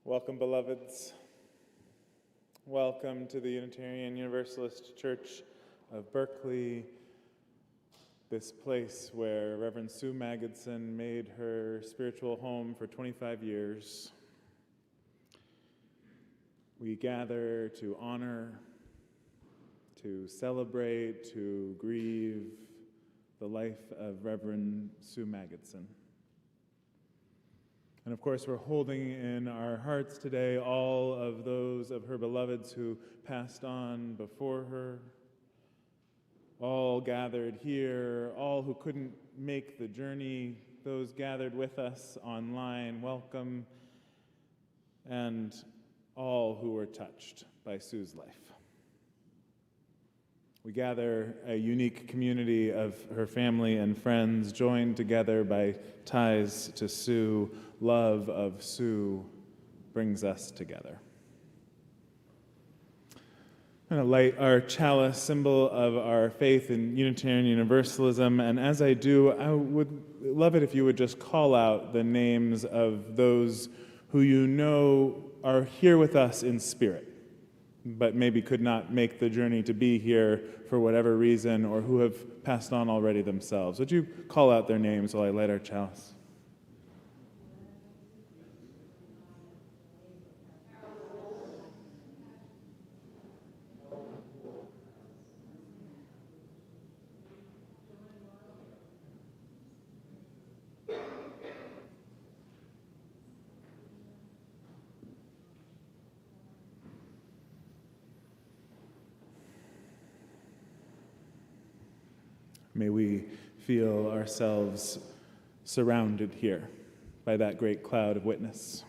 Welcome, beloveds. Welcome to the Unitarian Universalist Church of Berkeley, this place where Reverend Sue Magidson made her spiritual home for 25 years. We gather to honor, to celebrate, to grieve the life of Reverend Sue Magidson. And of course, we're holding in our hearts today all of those of her beloveds who passed on before her, all gathered here, all who couldn't make the journey, those gathered with us online, welcome, and all who were touched by Sue's life. We gather a unique community of her family and friends, joined together by ties to Sue. Love of Sue brings us together. I'm going to light our chalice, symbol of our faith in Unitarian Universalism, and as I do, I would love it if you would just call out the names of those who you know are here with us in spirit, but maybe could not make the journey to be here for whatever reason, or who have passed on already themselves. Would you call out their names while I light our chalice? May we feel ourselves surrounded here by that great cloud of witness.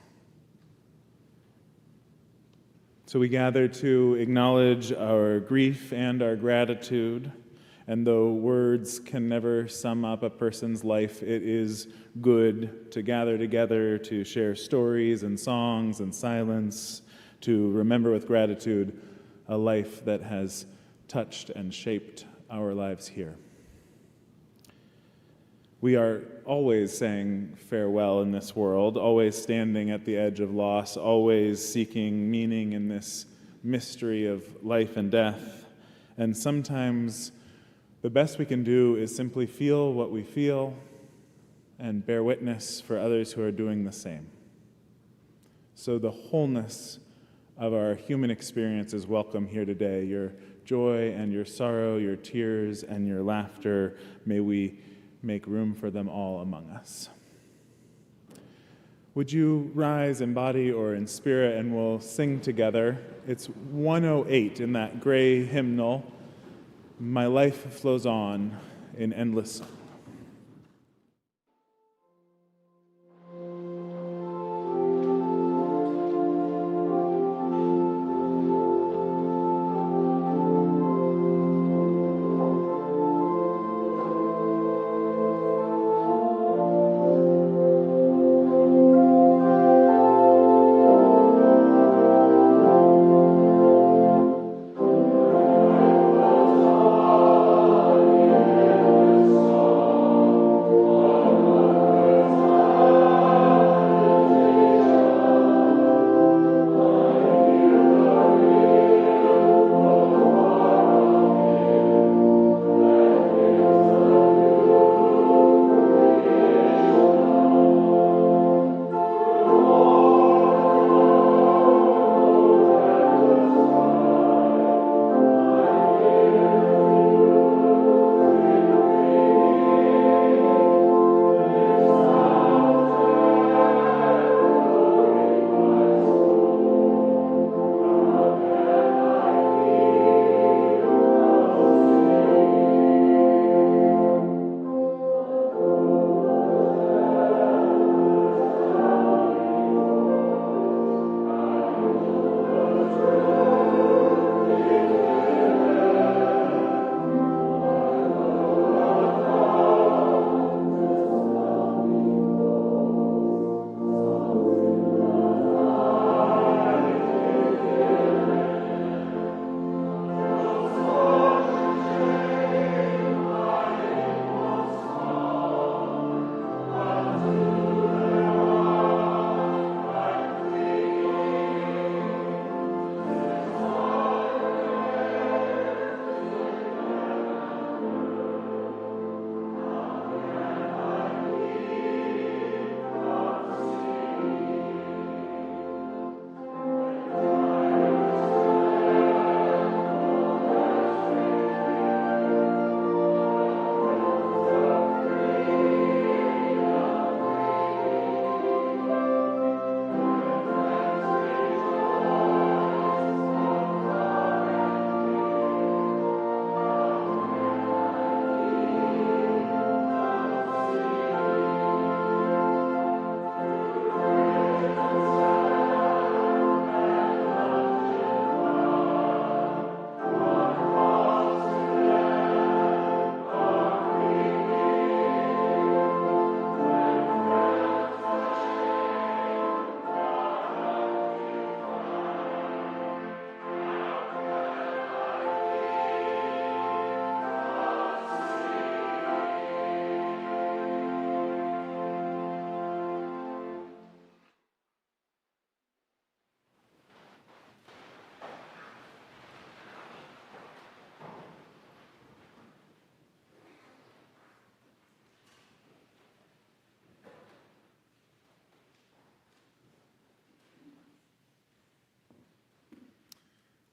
So we gather to acknowledge our grief and our gratitude, and though words can never sum up a person's life, it is good to gather together to share stories and songs and silence, to remember with gratitude a life that has touched and shaped our lives here. We are always saying farewell in this world, always standing at the edge of loss, always seeking meaning in this mystery of life and death. And sometimes the best we can do is simply feel what we feel and bear witness for others who are doing the same. So the wholeness of our human experience is welcome here today. Your joy and your sorrow, your tears and your laughter, may we make room for them all among us. Would you rise in body or in spirit, and we'll sing together. It's 108 in that gray hymnal, My Life Flows On in Endless Song. Oh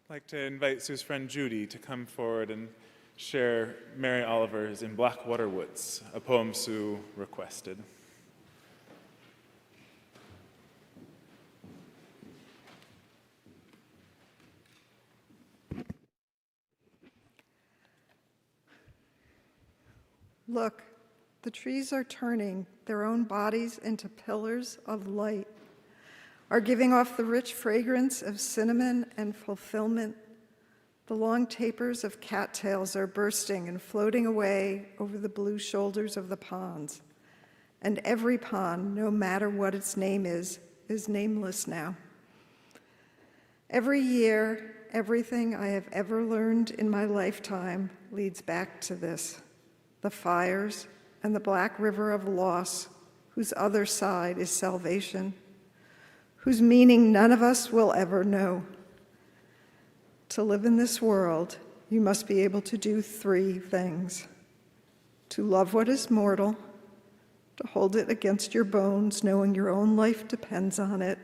I'd like to invite Sue's friend Judy to come forward and share Mary Oliver's In Blackwater Woods, a poem Sue requested. Look, the trees are turning their own bodies into pillars of light, are giving off the rich fragrance of cinnamon and fulfillment. The long tapers of cattails are bursting and floating away over the blue shoulders of the ponds. And every pond, no matter what its name is nameless now. Every year, everything I have ever learned in my lifetime leads back to this. The fires and the black river of loss, whose other side is salvation, whose meaning none of us will ever know. To live in this world, you must be able to do three things: to love what is mortal, to hold it against your bones, knowing your own life depends on it,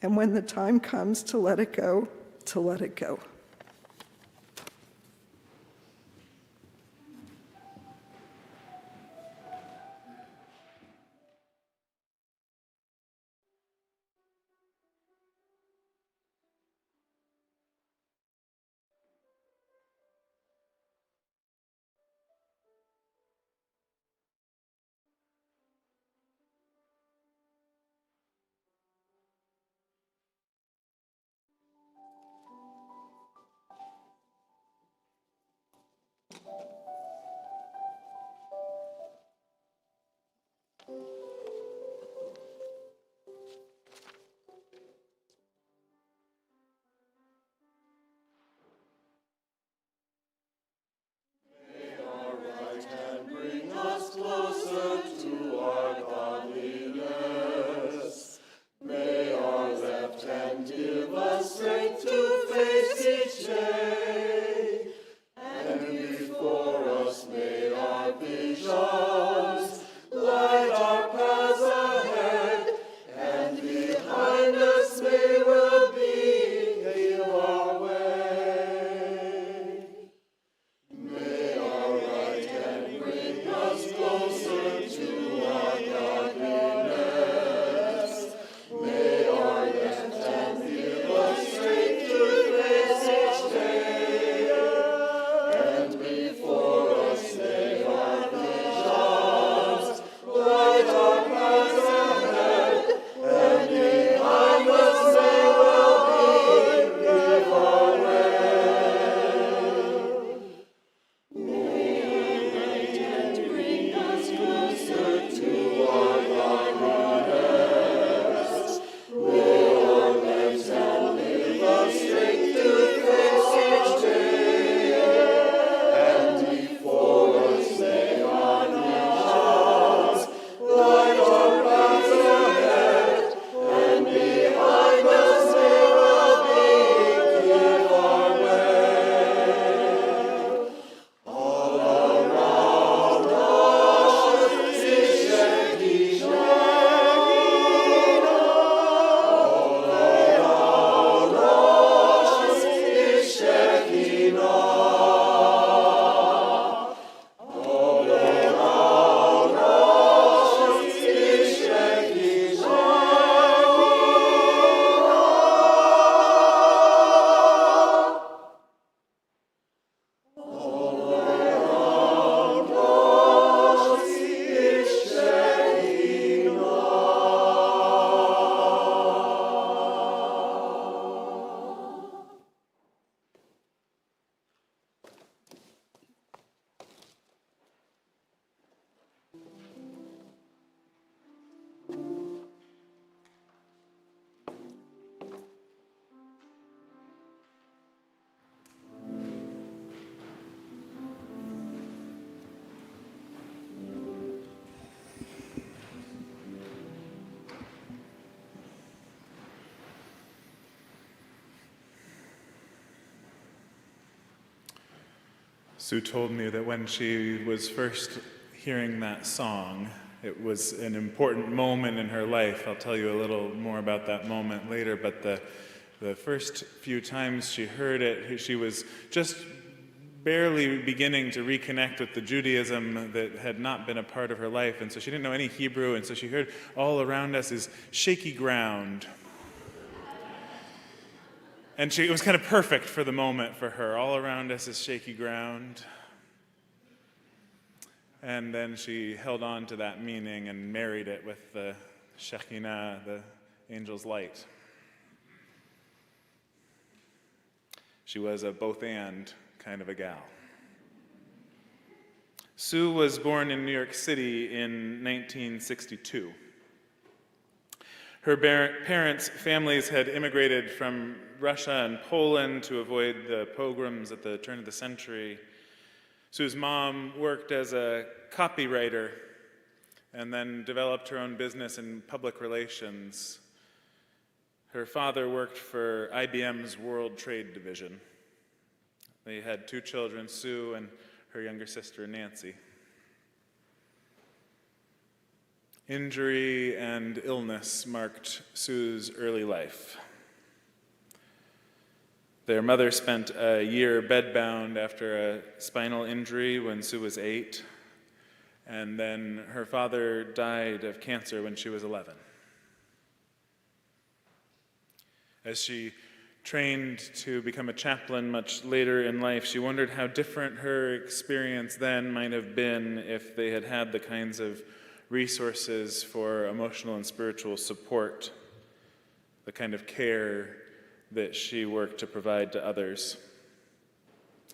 and when the time comes to let it go, to let it go. Sue told me that when she was first hearing that song, it was an important moment in her life. I'll tell you a little more about that moment later, but The first few times she heard it, she was just barely beginning to reconnect with the Judaism that had not been a part of her life, and so she didn't know any Hebrew, and so she heard all around us is shaky ground. And it was kind of perfect for the moment for her. All around us is shaky ground. And then she held on to that meaning and married it with the Shekinah, the angel's light. She was a both-and kind of a gal. Sue was born in New York City in 1962. Her parents' families had immigrated from Russia and Poland to avoid the pogroms at the turn of the century. Sue's mom worked as a copywriter and then developed her own business in public relations. Her father worked for IBM's World Trade Division. They had 2 children, Sue and her younger sister, Nancy. Injury and illness marked Sue's early life. Their mother spent a year bedbound after a spinal injury when Sue was 8, and then her father died of cancer when she was 11. As she trained to become a chaplain much later in life, she wondered how different her experience then might have been if they had had the kinds of resources for emotional and spiritual support, the kind of care that she worked to provide to others,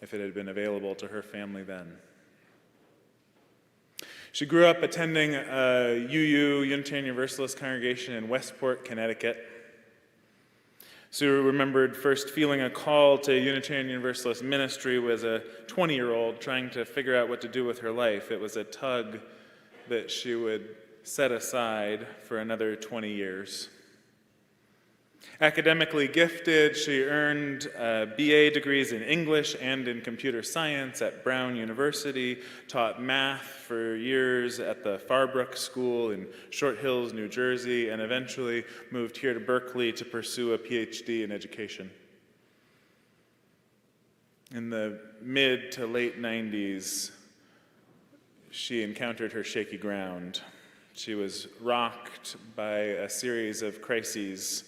if it had been available to her family then. She grew up attending a Unitarian Universalist congregation in Westport, Connecticut. Sue remembered first feeling a call to Unitarian Universalist ministry as a 20-year-old trying to figure out what to do with her life. It was a tug that she would set aside for another 20 years. Academically gifted, she earned BA degrees in English and in computer science at Brown University, taught math for years at the Farbrook School in Short Hills, New Jersey, and eventually moved here to Berkeley to pursue a PhD in education. In the mid to late 90s, she encountered her shaky ground. She was rocked by a series of crises.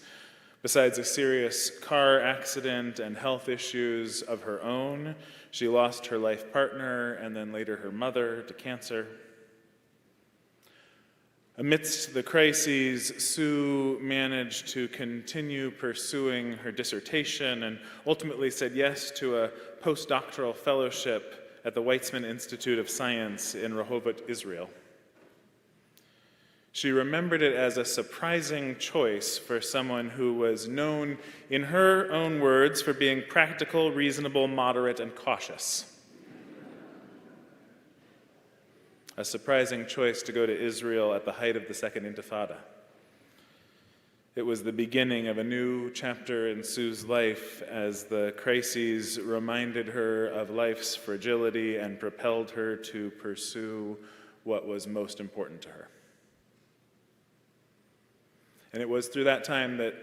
Besides a serious car accident and health issues of her own, she lost her life partner and then later her mother to cancer. Amidst the crises, Sue managed to continue pursuing her dissertation and ultimately said yes to a postdoctoral fellowship at the Weizmann Institute of Science in Rehovot, Israel. She remembered it as a surprising choice for someone who was known, in her own words, for being practical, reasonable, moderate, and cautious. A surprising choice to go to Israel at the height of the Second Intifada. It was the beginning of a new chapter in Sue's life as the crises reminded her of life's fragility and propelled her to pursue what was most important to her. And it was through that time that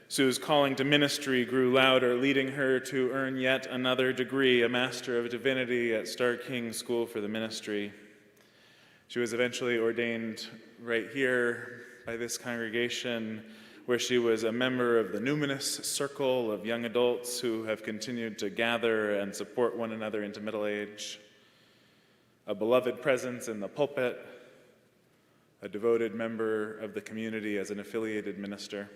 Sue's calling to ministry grew louder, leading her to earn yet another degree, a Master of Divinity at Starr King School for the Ministry. She was eventually ordained right here by this congregation, where she was a member of the numinous circle of young adults who have continued to gather and support one another into middle age, a beloved presence in the pulpit, a devoted member of the community as an affiliated minister.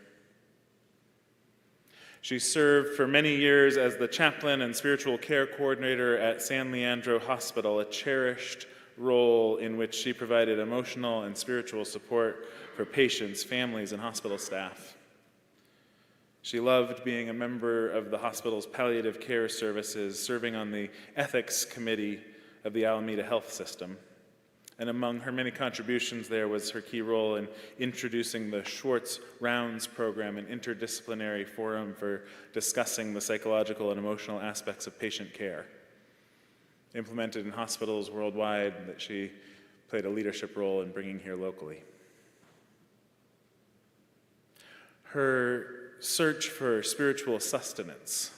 She served for many years as the chaplain and spiritual care coordinator at San Leandro Hospital, a cherished role in which she provided emotional and spiritual support for patients, families, and hospital staff. She loved being a member of the hospital's palliative care services, serving on the ethics committee of the Alameda Health System. And among her many contributions there was her key role in introducing the Schwartz Rounds program, an interdisciplinary forum for discussing the psychological and emotional aspects of patient care, implemented in hospitals worldwide that she played a leadership role in bringing here locally. Her search for spiritual sustenance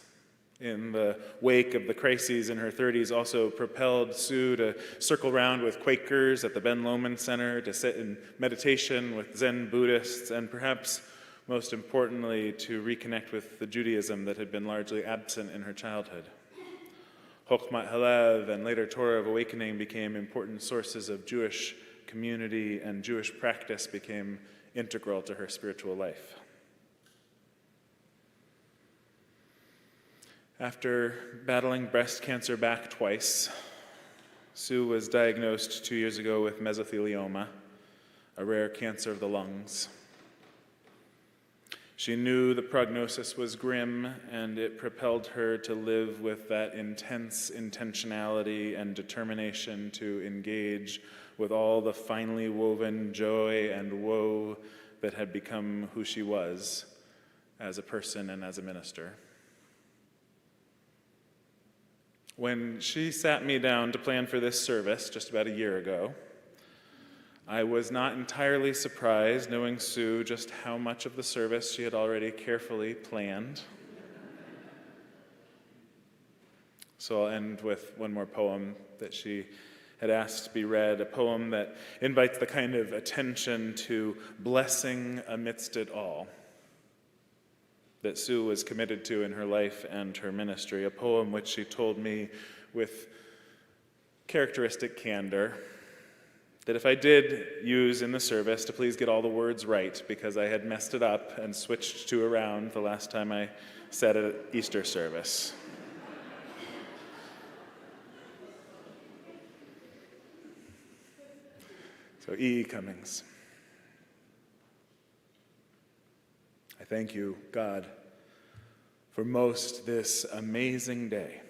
in the wake of the crises in her 30s also propelled Sue to circle around with Quakers at the Ben Lomond Center, to sit in meditation with Zen Buddhists, and perhaps most importantly, to reconnect with the Judaism that had been largely absent in her childhood. Chokhmat Halev and later Torah of Awakening became important sources of Jewish community, and Jewish practice became integral to her spiritual life. After battling breast cancer back twice, Sue was diagnosed 2 years ago with mesothelioma, a rare cancer of the lungs. She knew the prognosis was grim, and it propelled her to live with that intense intentionality and determination to engage with all the finely woven joy and woe that had become who she was as a person and as a minister. When she sat me down to plan for this service just about a year ago, I was not entirely surprised, knowing Sue, just how much of the service she had already carefully planned. So I'll end with one more poem that she had asked to be read, a poem that invites the kind of attention to blessing amidst it all that Sue was committed to in her life and her ministry, a poem which she told me with characteristic candor that if I did use in the service to please get all the words right, because I had messed it up and switched two around the last time I said it at Easter service. So E. Cummings. I thank you, God, for most this amazing day,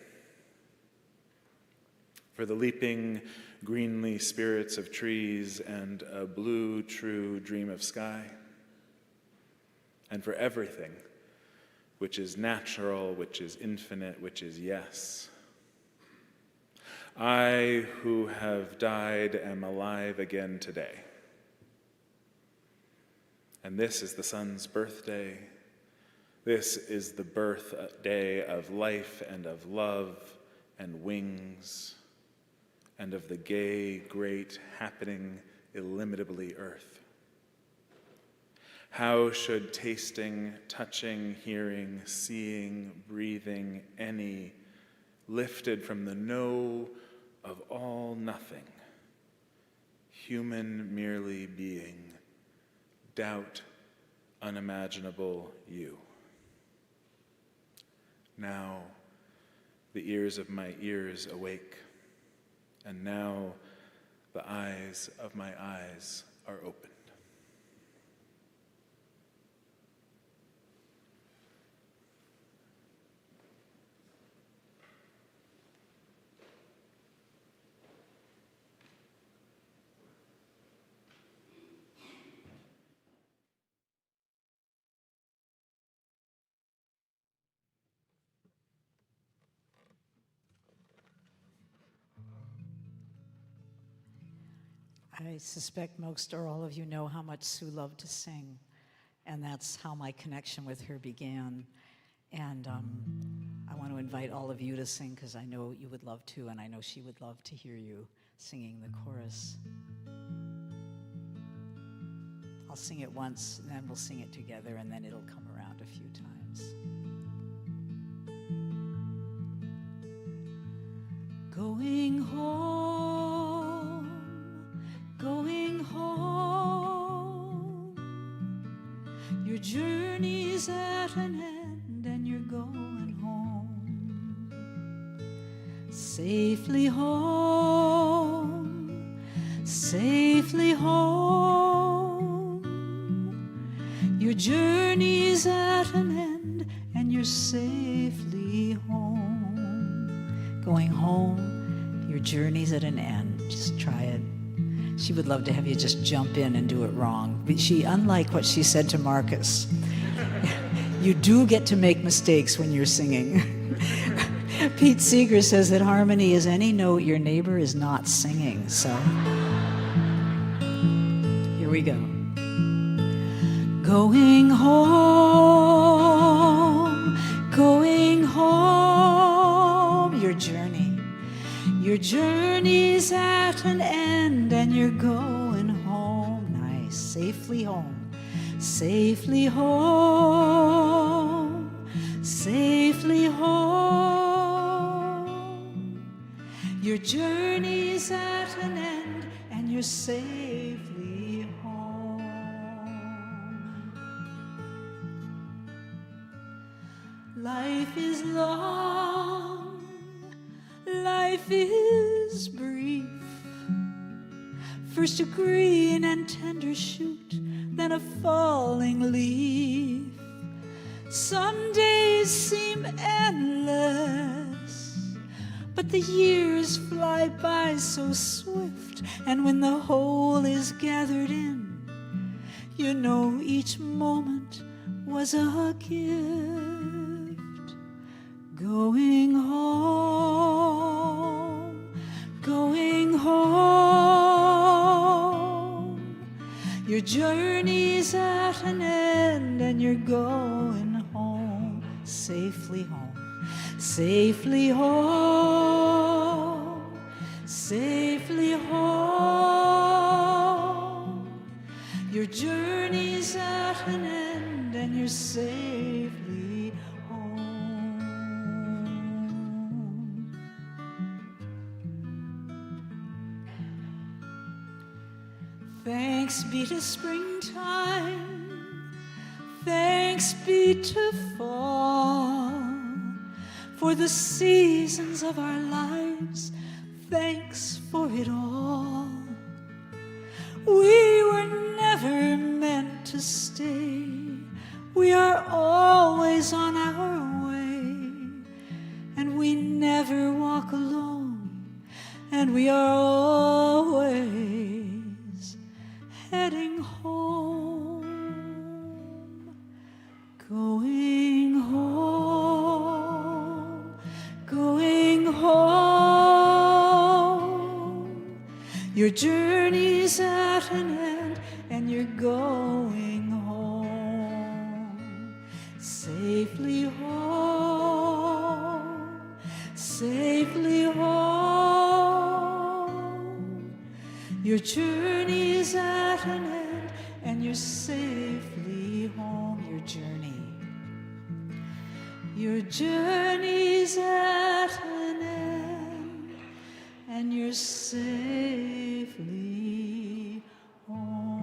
for the leaping greenly spirits of trees and a blue, true dream of sky, and for everything which is natural, which is infinite, which is yes. I, who have died, am alive again today. And this is the sun's birthday. This is the birthday of life and of love and wings and of the gay, great, happening, illimitably earth. How should tasting, touching, hearing, seeing, breathing, any, lifted from the no of all nothing, human merely being, doubt unimaginable you? Now the ears of my ears awake, and now the eyes of my eyes are opened. I suspect most or all of you know how much Sue loved to sing, and that's how my connection with her began. And I want to invite all of you to sing, because I know you would love to, and I know she would love to hear you singing the chorus. I'll sing it once, and then we'll sing it together, and then it'll come around a few times. Going home, going home, your journey's at an end and you're going home, safely home, safely home, your journey's at an end and you're safely home, going home, your journey's at an end. Just try it. She would love to have you just jump in and do it wrong. But she, unlike what she said to Marcus, you do get to make mistakes when you're singing. Pete Seeger says that harmony is any note your neighbor is not singing. So here we go. Going home, Your journey's at an end and you're going home. Nice, safely home, safely home, safely home. Your journey's at an end and you're safely home. Life is long, life is brief. First a green and tender shoot, then a falling leaf. Some days seem endless, but the years fly by so swift. And when the whole is gathered in, you know each moment was a gift. Going home, going home. Your journey's at an end and you're going home, safely home, safely home, safely home. Your journey's at an end and you're safely home. Thanks be to springtime, thanks be to fall, for the seasons of our lives, thanks for it all. We were never meant to stay, we are always on our way, and we never walk alone, and we are always heading home, going home, going home. Your journey's at an end and you're going home, safely home, safely home. Your journey's at an end and you're safely home. Your journey's at an end and you're safely home.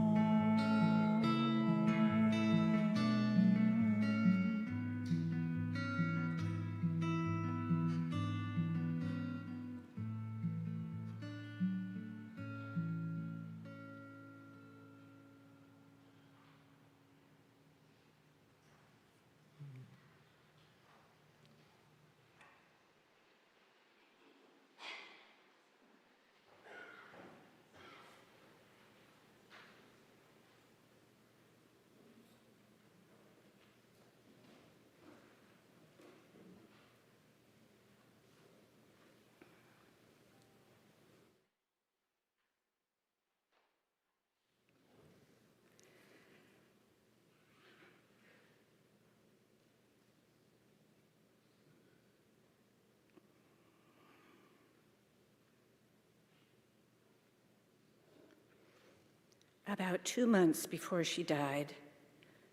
About 2 months before she died,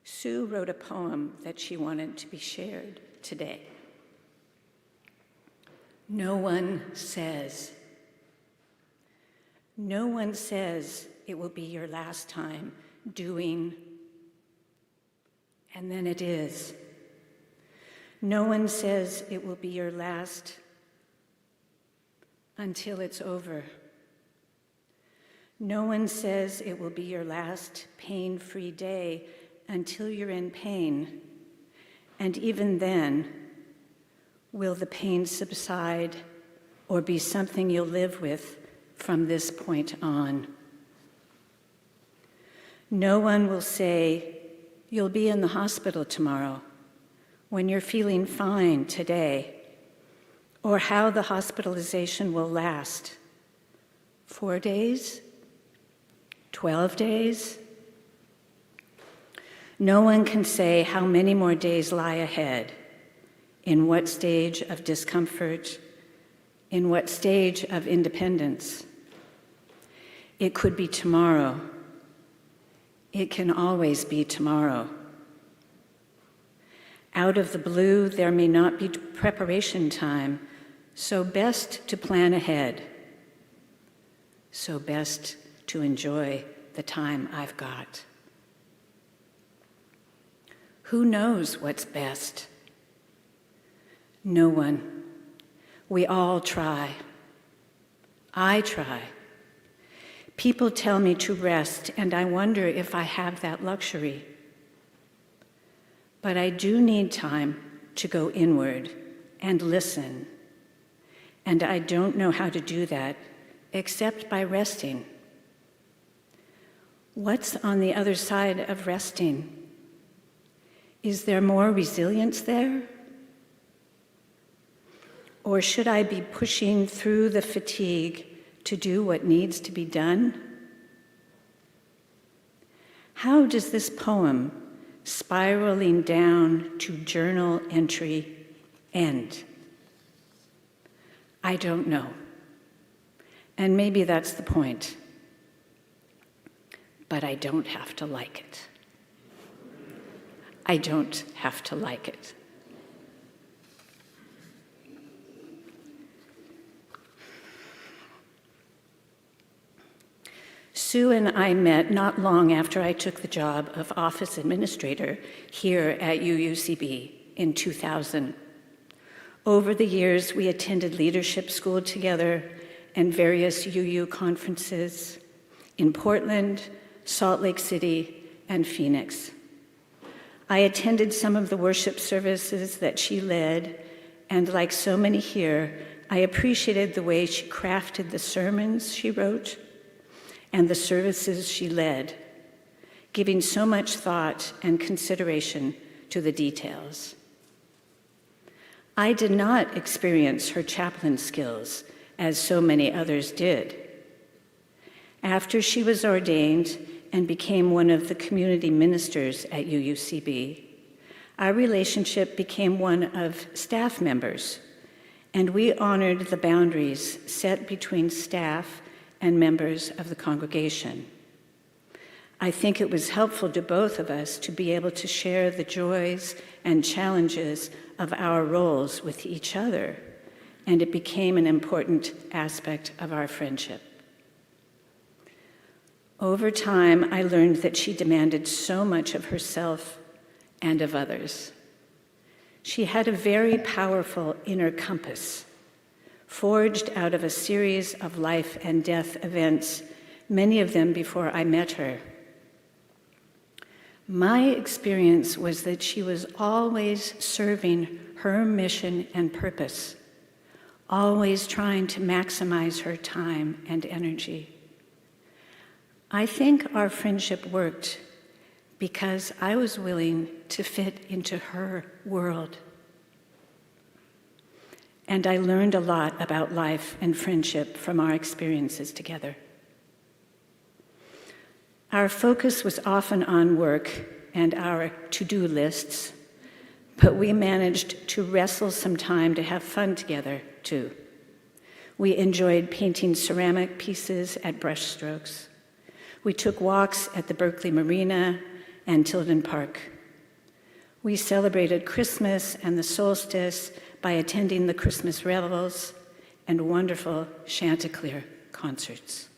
Sue wrote a poem that she wanted to be shared today. No one says it will be your last time doing, and then it is. No one says it will be your last until it's over. No one says it will be your last pain-free day until you're in pain. And even then, will the pain subside or be something you'll live with from this point on? No one will say, you'll be in the hospital tomorrow, when you're feeling fine today, or how the hospitalization will last. 4 days? 12 days? No one can say how many more days lie ahead, in what stage of discomfort, In what stage of independence? It could be tomorrow. It can always be tomorrow. Out of the blue, there may not be preparation time, so best to plan ahead. So best to enjoy the time I've got. Who knows what's best? No one. We all try. I try. People tell me to rest, and I wonder if I have that luxury. But I do need time to go inward and listen. And I don't know how to do that except by resting. What's on the other side of resting? Is there more resilience there? Or should I be pushing through the fatigue to do what needs to be done? How does this poem, spiraling down to journal entry, end? I don't know. And maybe that's the point. But I don't have to like it. I don't have to like it. Sue and I met not long after I took the job of office administrator here at UUCB in 2000. Over the years, we attended leadership school together and various UU conferences in Portland, Salt Lake City, and Phoenix. I attended some of the worship services that she led, and like so many here, I appreciated the way she crafted the sermons she wrote and the services she led, giving so much thought and consideration to the details. I did not experience her chaplain skills as so many others did. After she was ordained and became one of the community ministers at UUCB, our relationship became one of staff members, and we honored the boundaries set between staff and members of the congregation. I think it was helpful to both of us to be able to share the joys and challenges of our roles with each other, and it became an important aspect of our friendship. Over time, I learned that she demanded so much of herself and of others. She had a very powerful inner compass, forged out of a series of life and death events, many of them before I met her. My experience was that she was always serving her mission and purpose, always trying to maximize her time and energy. I think our friendship worked because I was willing to fit into her world. And I learned a lot about life and friendship from our experiences together. Our focus was often on work and our to-do lists, but we managed to wrestle some time to have fun together, too. We enjoyed painting ceramic pieces at brushstrokes. We took walks at the Berkeley Marina and Tilden Park. We celebrated Christmas and the solstice by attending the Christmas revels and wonderful Chanticleer concerts.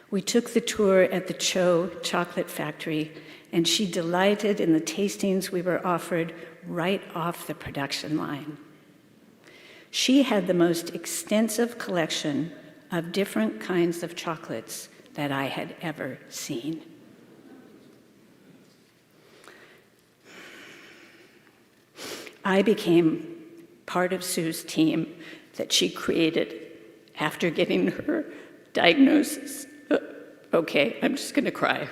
We took the tour at the Cho Chocolate Factory, and she delighted in the tastings we were offered right off the production line. She had the most extensive collection of different kinds of chocolates that I had ever seen. I became part of Sue's team that she created after getting her diagnosis. Okay, I'm just going to cry.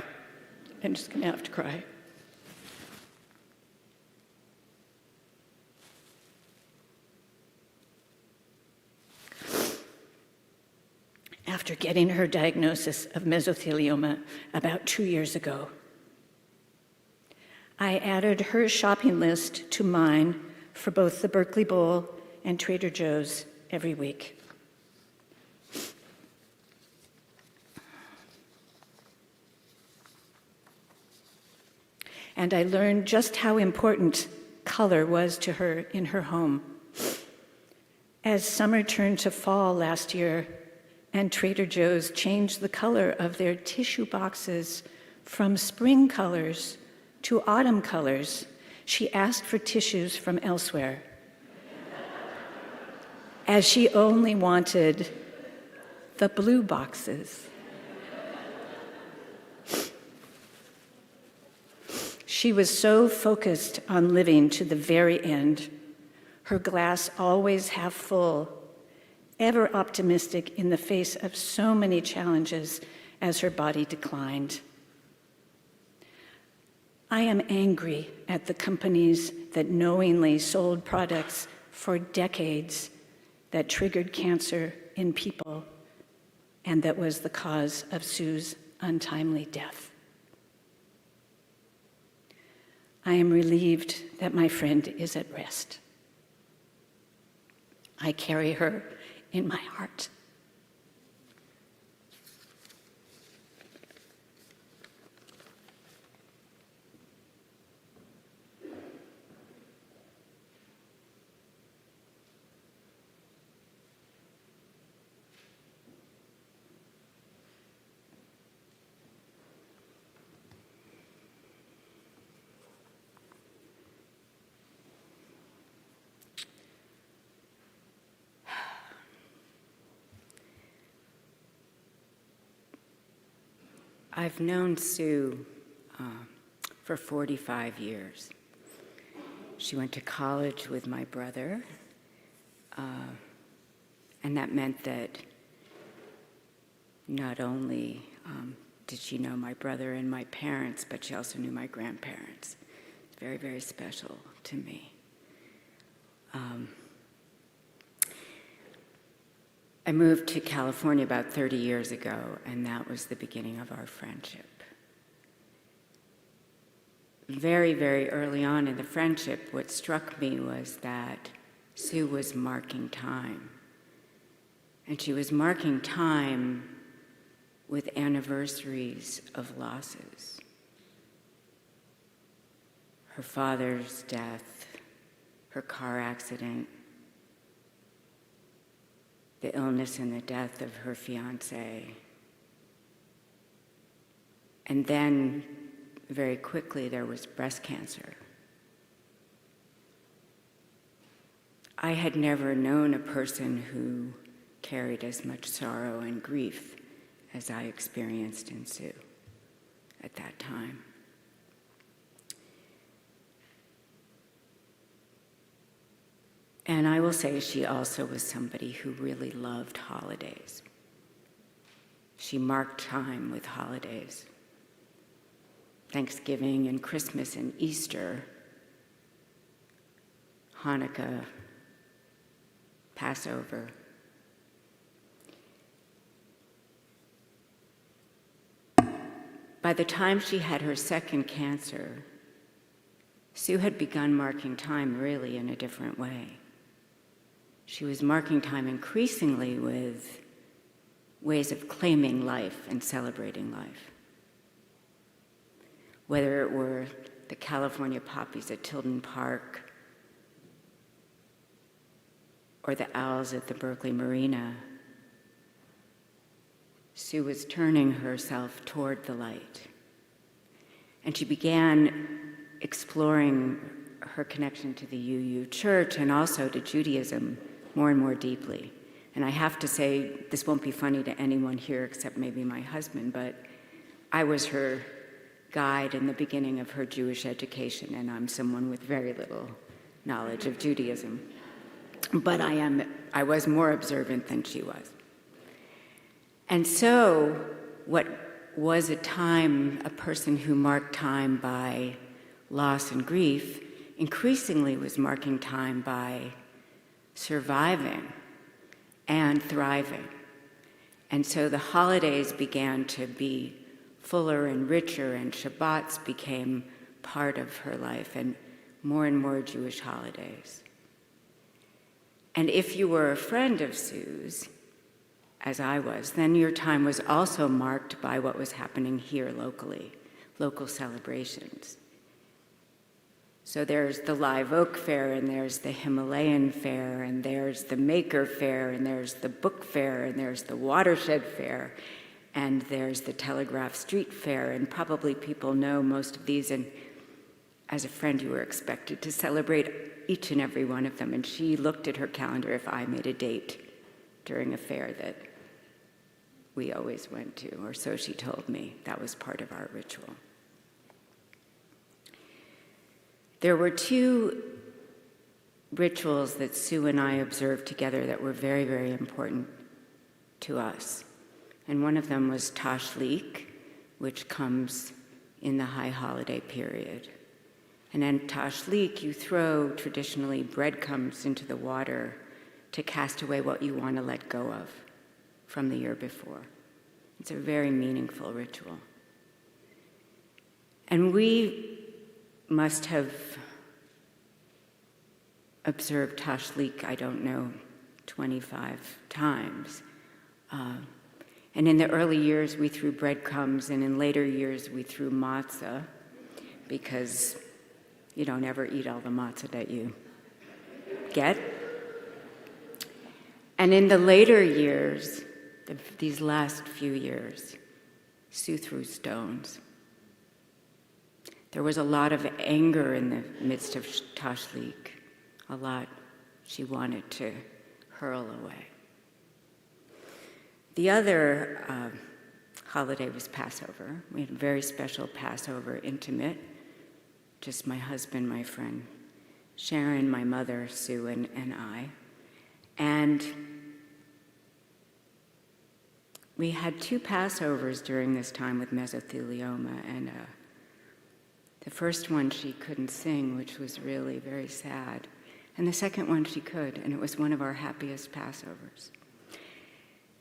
I'm just going to have to cry. After getting her diagnosis of mesothelioma about 2 years ago, I added her shopping list to mine for both the Berkeley Bowl and Trader Joe's every week. And I learned just how important color was to her in her home. As summer turned to fall last year, and Trader Joe's changed the color of their tissue boxes from spring colors to autumn colors, she asked for tissues from elsewhere, as she only wanted the blue boxes. She was so focused on living to the very end, her glass always half full, ever optimistic in the face of so many challenges as her body declined. I am angry at the companies that knowingly sold products for decades that triggered cancer in people and that was the cause of Sue's untimely death. I am relieved that my friend is at rest. I carry her in my heart. I've known Sue for 45 years. She went to college with my brother, and that meant that not only did she know my brother and my parents, but she also knew my grandparents. It's very, very special to me. I moved to California about 30 years ago, and that was the beginning of our friendship. Very, very early on in the friendship, what struck me was that Sue was marking time. And she was marking time with anniversaries of losses. Her father's death, her car accident, the illness and the death of her fiancé. And then, very quickly, there was breast cancer. I had never known a person who carried as much sorrow and grief as I experienced in Sue at that time. And I will say she also was somebody who really loved holidays. She marked time with holidays. Thanksgiving and Christmas and Easter, Hanukkah, Passover. By the time she had her second cancer, Sue had begun marking time really in a different way. She was marking time increasingly with ways of claiming life and celebrating life. Whether it were the California poppies at Tilden Park or the owls at the Berkeley Marina, Sue was turning herself toward the light. And she began exploring her connection to the UU Church and also to Judaism more and more deeply. And I have to say, this won't be funny to anyone here except maybe my husband, but I was her guide in the beginning of her Jewish education, and I'm someone with very little knowledge of Judaism. But I was more observant than she was. And so, what was a person who marked time by loss and grief, increasingly was marking time by surviving and thriving. And so the holidays began to be fuller and richer, and Shabbats became part of her life, and more Jewish holidays. And if you were a friend of Sue's, as I was, then your time was also marked by what was happening here locally, local celebrations. So there's the Live Oak Fair, and there's the Himalayan Fair, and there's the Maker Fair, and there's the Book Fair, and there's the Watershed Fair, and there's the Telegraph Street Fair, and probably people know most of these, and as a friend you were expected to celebrate each and every one of them, and she looked at her calendar if I made a date during a fair that we always went to, or so she told me. That was part of our ritual. There were two rituals that Sue and I observed together that were very, very important to us. And one of them was Tashlik, which comes in the high holiday period. And in Tashlik, you throw traditionally breadcrumbs into the water to cast away what you want to let go of from the year before. It's a very meaningful ritual. And we must have observed Tashlik, I don't know, 25 times. And in the early years, we threw breadcrumbs, and in later years, we threw matzah, because you don't ever eat all the matzah that you get. And in the later years, these last few years, Sue threw stones. There was a lot of anger in the midst of Tashlik, a lot she wanted to hurl away. The other holiday was Passover. We had a very special Passover intimate, just my husband, my friend Sharon, my mother, Sue, and I. And we had two Passovers during this time with mesothelioma, and the first one she couldn't sing, which was really very sad. And the second one she could, and it was one of our happiest Passovers.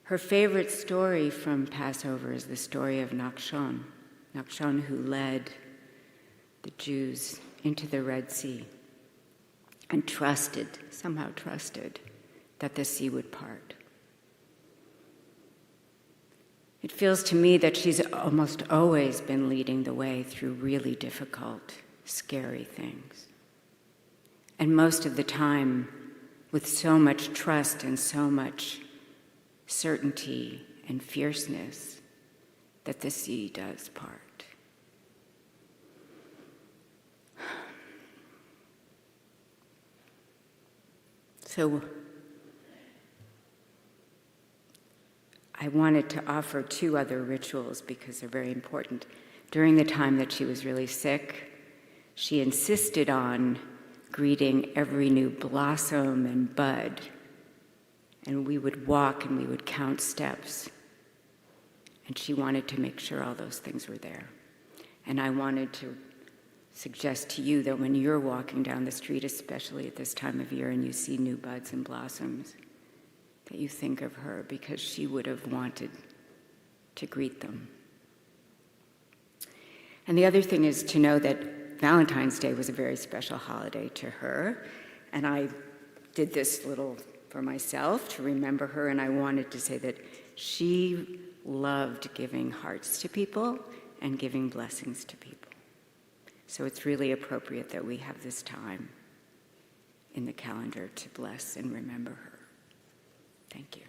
Her favorite story from Passover is the story of Nachshon who led the Jews into the Red Sea and somehow trusted that the sea would part. It feels to me that she's almost always been leading the way through really difficult, scary things. And most of the time, with so much trust and so much certainty and fierceness that the sea does part. So I wanted to offer two other rituals because they're very important. During the time that she was really sick, she insisted on greeting every new blossom and bud. And we would walk and we would count steps. And she wanted to make sure all those things were there. And I wanted to suggest to you that when you're walking down the street, especially at this time of year, and you see new buds and blossoms, that you think of her, because she would have wanted to greet them. And the other thing is to know that Valentine's Day was a very special holiday to her, and I did this little for myself to remember her, and I wanted to say that she loved giving hearts to people and giving blessings to people. So it's really appropriate that we have this time in the calendar to bless and remember her. Thank you.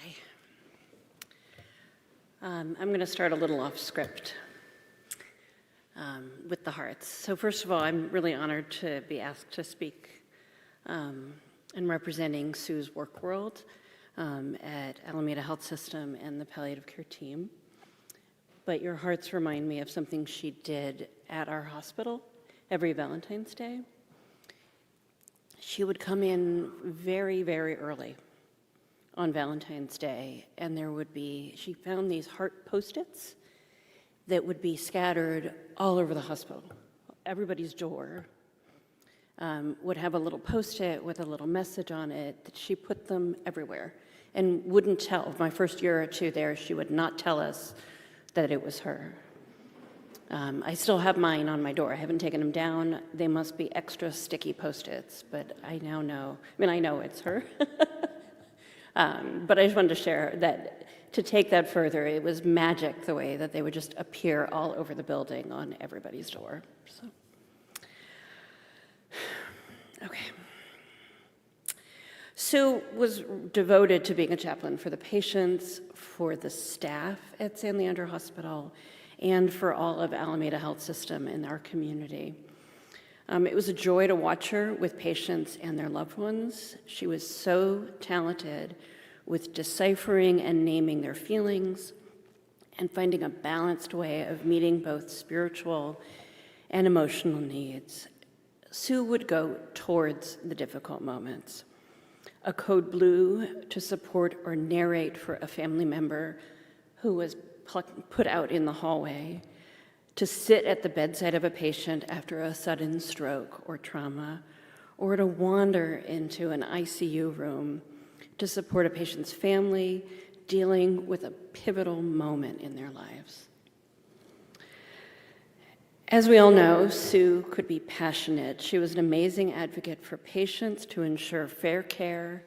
Hi. I'm going to start a little off script with the hearts. So first of all, I'm really honored to be asked to speak in representing Sue's work world at Alameda Health System and the palliative care team. But your hearts remind me of something she did at our hospital every Valentine's Day. She would come in very, very early on Valentine's Day, and she found these heart Post-its that would be scattered all over the hospital, everybody's door. would have a little Post-it with a little message on it that she put them everywhere and wouldn't tell. My first year or two there, she would not tell us that it was her. I still have mine on my door. I haven't taken them down. They must be extra sticky Post-its, but I now know. I mean, I know it's her. But I just wanted to share that, to take that further, it was magic the way that they would just appear all over the building on everybody's door. So, okay. Sue was devoted to being a chaplain for the patients, for the staff at San Leandro Hospital, and for all of Alameda Health System in our community. It was a joy to watch her with patients and their loved ones. She was so talented with deciphering and naming their feelings and finding a balanced way of meeting both spiritual and emotional needs. Sue would go towards the difficult moments. A code blue to support or narrate for a family member who was put out in the hallway, to sit at the bedside of a patient after a sudden stroke or trauma, or to wander into an ICU room to support a patient's family dealing with a pivotal moment in their lives. As we all know, Sue could be passionate. She was an amazing advocate for patients to ensure fair care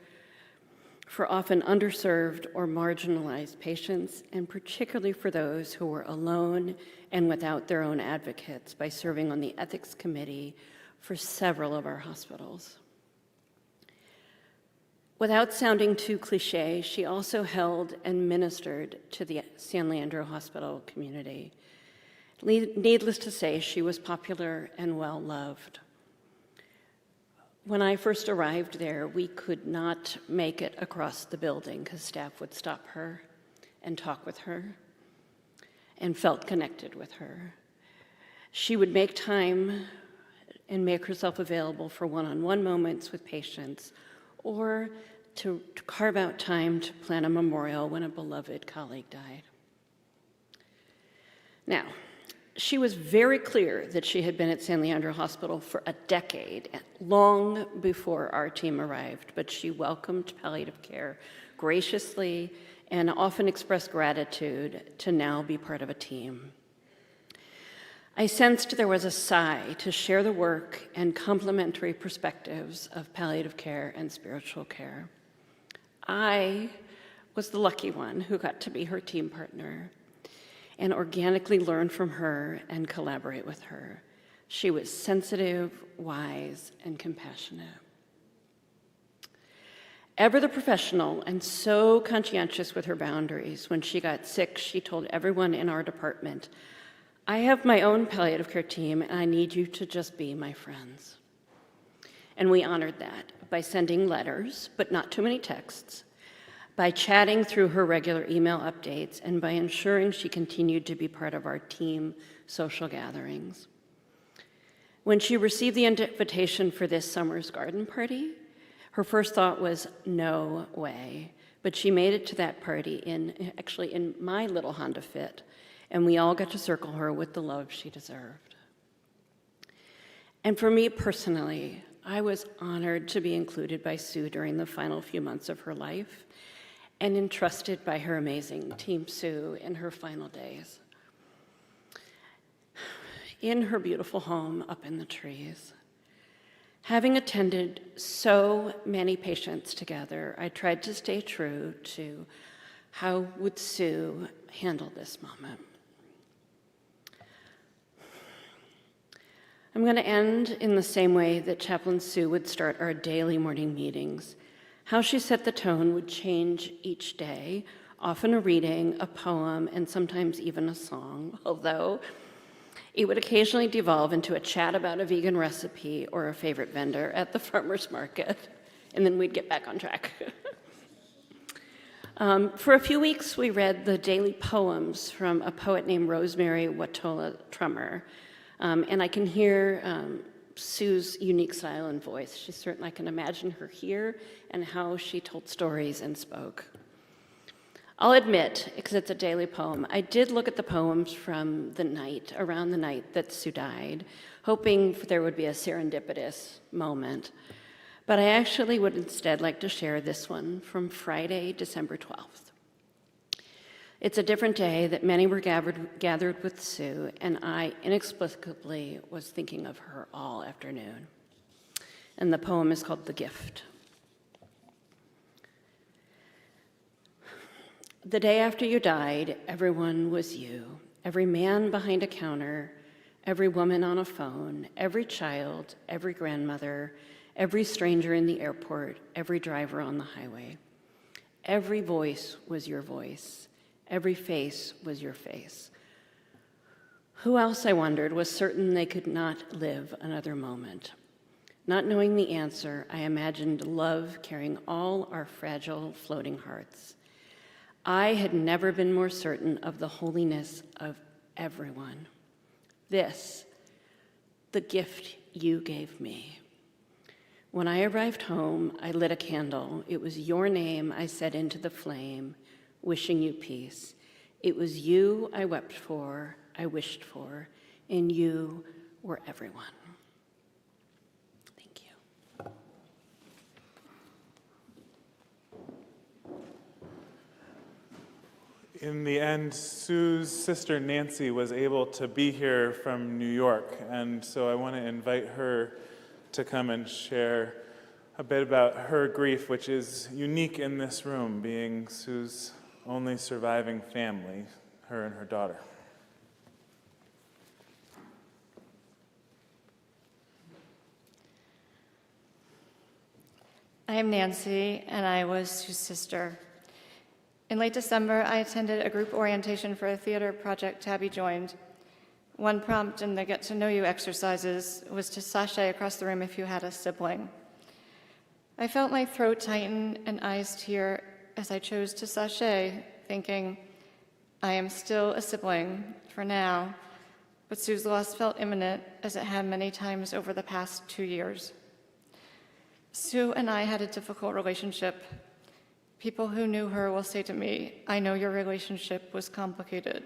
for often underserved or marginalized patients, and particularly for those who were alone and without their own advocates, by serving on the ethics committee for several of our hospitals. Without sounding too cliche, she also held and ministered to the San Leandro Hospital community. Needless to say, she was popular and well-loved. When I first arrived there, we could not make it across the building because staff would stop her and talk with her and felt connected with her. She would make time and make herself available for one-on-one moments with patients, or to carve out time to plan a memorial when a beloved colleague died. Now, she was very clear that she had been at San Leandro Hospital for a decade, long before our team arrived, but she welcomed palliative care graciously and often expressed gratitude to now be part of a team. I sensed there was a sigh to share the work and complementary perspectives of palliative care and spiritual care. I was the lucky one who got to be her team partner and organically learn from her and collaborate with her. She was sensitive, wise, and compassionate. Ever the professional and so conscientious with her boundaries, when she got sick, she told everyone in our department, "I have my own palliative care team, and I need you to just be my friends." And we honored that by sending letters, but not too many texts, by chatting through her regular email updates, and by ensuring she continued to be part of our team social gatherings. When she received the invitation for this summer's garden party, her first thought was, no way. But she made it to that party in my little Honda Fit, and we all got to circle her with the love she deserved. And for me personally, I was honored to be included by Sue during the final few months of her life, and entrusted by her amazing Team Sue in her final days. In her beautiful home up in the trees. Having attended so many patients together, I tried to stay true to how would Sue handle this moment. I'm going to end in the same way that Chaplain Sue would start our daily morning meetings. How she set the tone would change each day, often a reading, a poem, and sometimes even a song, although it would occasionally devolve into a chat about a vegan recipe or a favorite vendor at the farmer's market, and then we'd get back on track. For a few weeks, we read the daily poems from a poet named Rosemary Watola Trummer, and I can hear Sue's unique style and voice. I can imagine her here and how she told stories and spoke. I'll admit, because it's a daily poem, I did look at the poems from around the night that Sue died, hoping there would be a serendipitous moment. But I actually would instead like to share this one from Friday, December 12th. It's a different day that many were gathered with Sue, and I inexplicably was thinking of her all afternoon. And the poem is called The Gift. The day after you died, everyone was you. Every man behind a counter, every woman on a phone, every child, every grandmother, every stranger in the airport, every driver on the highway. Every voice was your voice. Every face was your face. Who else, I wondered, was certain they could not live another moment? Not knowing the answer, I imagined love carrying all our fragile, floating hearts. I had never been more certain of the holiness of everyone. This, the gift you gave me. When I arrived home, I lit a candle. It was your name I set into the flame, wishing you peace. It was you I wept for, I wished for, and you were everyone. Thank you. In the end, Sue's sister Nancy was able to be here from New York, and so I want to invite her to come and share a bit about her grief, which is unique in this room, being Sue's only surviving family, her and her daughter. I am Nancy, and I was Sue's sister. In late December, I attended a group orientation for a theater project Tabby joined. One prompt in the Get to Know You exercises was to sashay across the room if you had a sibling. I felt my throat tighten and eyes tear as I chose to sashay, thinking, I am still a sibling for now, but Sue's loss felt imminent as it had many times over the past 2 years. Sue and I had a difficult relationship. People who knew her will say to me, I know your relationship was complicated,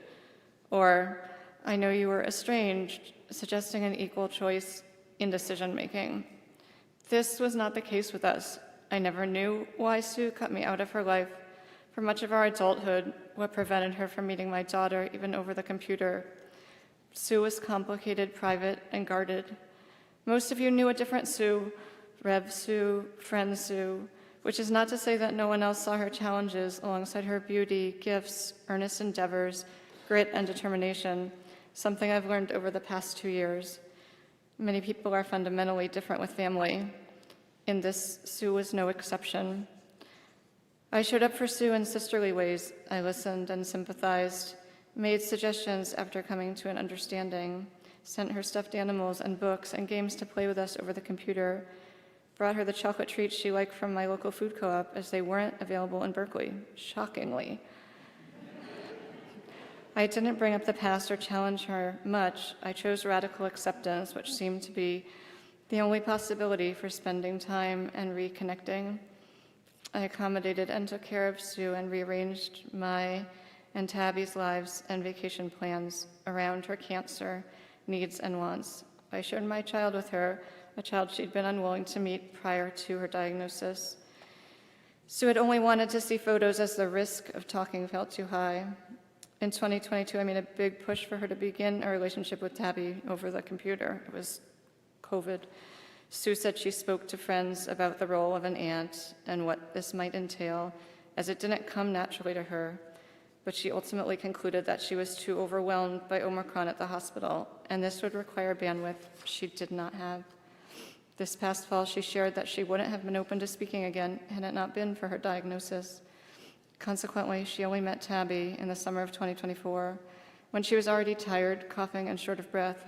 or I know you were estranged, suggesting an equal choice in decision-making. This was not the case with us. I never knew why Sue cut me out of her life. For much of our adulthood, what prevented her from meeting my daughter, even over the computer. Sue was complicated, private, and guarded. Most of you knew a different Sue, Rev Sue, Friend Sue, which is not to say that no one else saw her challenges alongside her beauty, gifts, earnest endeavors, grit, and determination, something I've learned over the past 2 years. Many people are fundamentally different with family. In this, Sue was no exception. I showed up for Sue in sisterly ways. I listened and sympathized, made suggestions after coming to an understanding, sent her stuffed animals and books and games to play with us over the computer, brought her the chocolate treats she liked from my local food co-op as they weren't available in Berkeley, shockingly. I didn't bring up the past or challenge her much. I chose radical acceptance, which seemed to be the only possibility for spending time and reconnecting. I accommodated and took care of Sue and rearranged my and Tabby's lives and vacation plans around her cancer, needs, and wants. I shared my child with her, a child she'd been unwilling to meet prior to her diagnosis. Sue had only wanted to see photos as the risk of talking felt too high. In 2022, I made a big push for her to begin a relationship with Tabby over the computer. It was COVID. Sue said she spoke to friends about the role of an aunt and what this might entail, as it didn't come naturally to her. But she ultimately concluded that she was too overwhelmed by Omicron at the hospital, and this would require bandwidth she did not have. This past fall, she shared that she wouldn't have been open to speaking again had it not been for her diagnosis. Consequently, she only met Tabby in the summer of 2024, when she was already tired, coughing, and short of breath.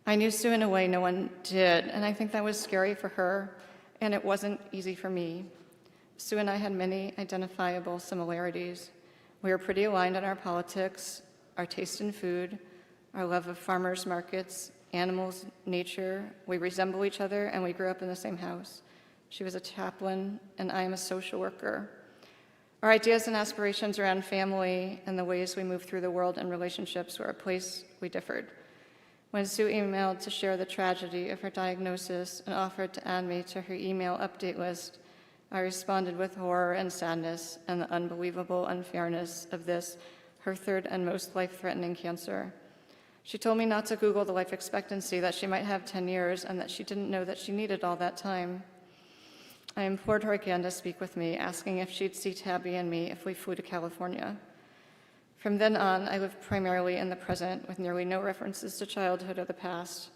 I knew Sue in a way no one did, and I think that was scary for her, and it wasn't easy for me. Sue and I had many identifiable similarities. We were pretty aligned on our politics, our taste in food, our love of farmers markets, animals, nature. We resemble each other, and we grew up in the same house. She was a chaplain, and I am a social worker. Our ideas and aspirations around family and the ways we move through the world and relationships were a place we differed. When Sue emailed to share the tragedy of her diagnosis and offered to add me to her email update list, I responded with horror and sadness and the unbelievable unfairness of this, her third and most life-threatening cancer. She told me not to Google the life expectancy, that she might have 10 years, and that she didn't know that she needed all that time. I implored her again to speak with me, asking if she'd see Tabby and me if we flew to California. From then on, I lived primarily in the present, with nearly no references to childhood or the past.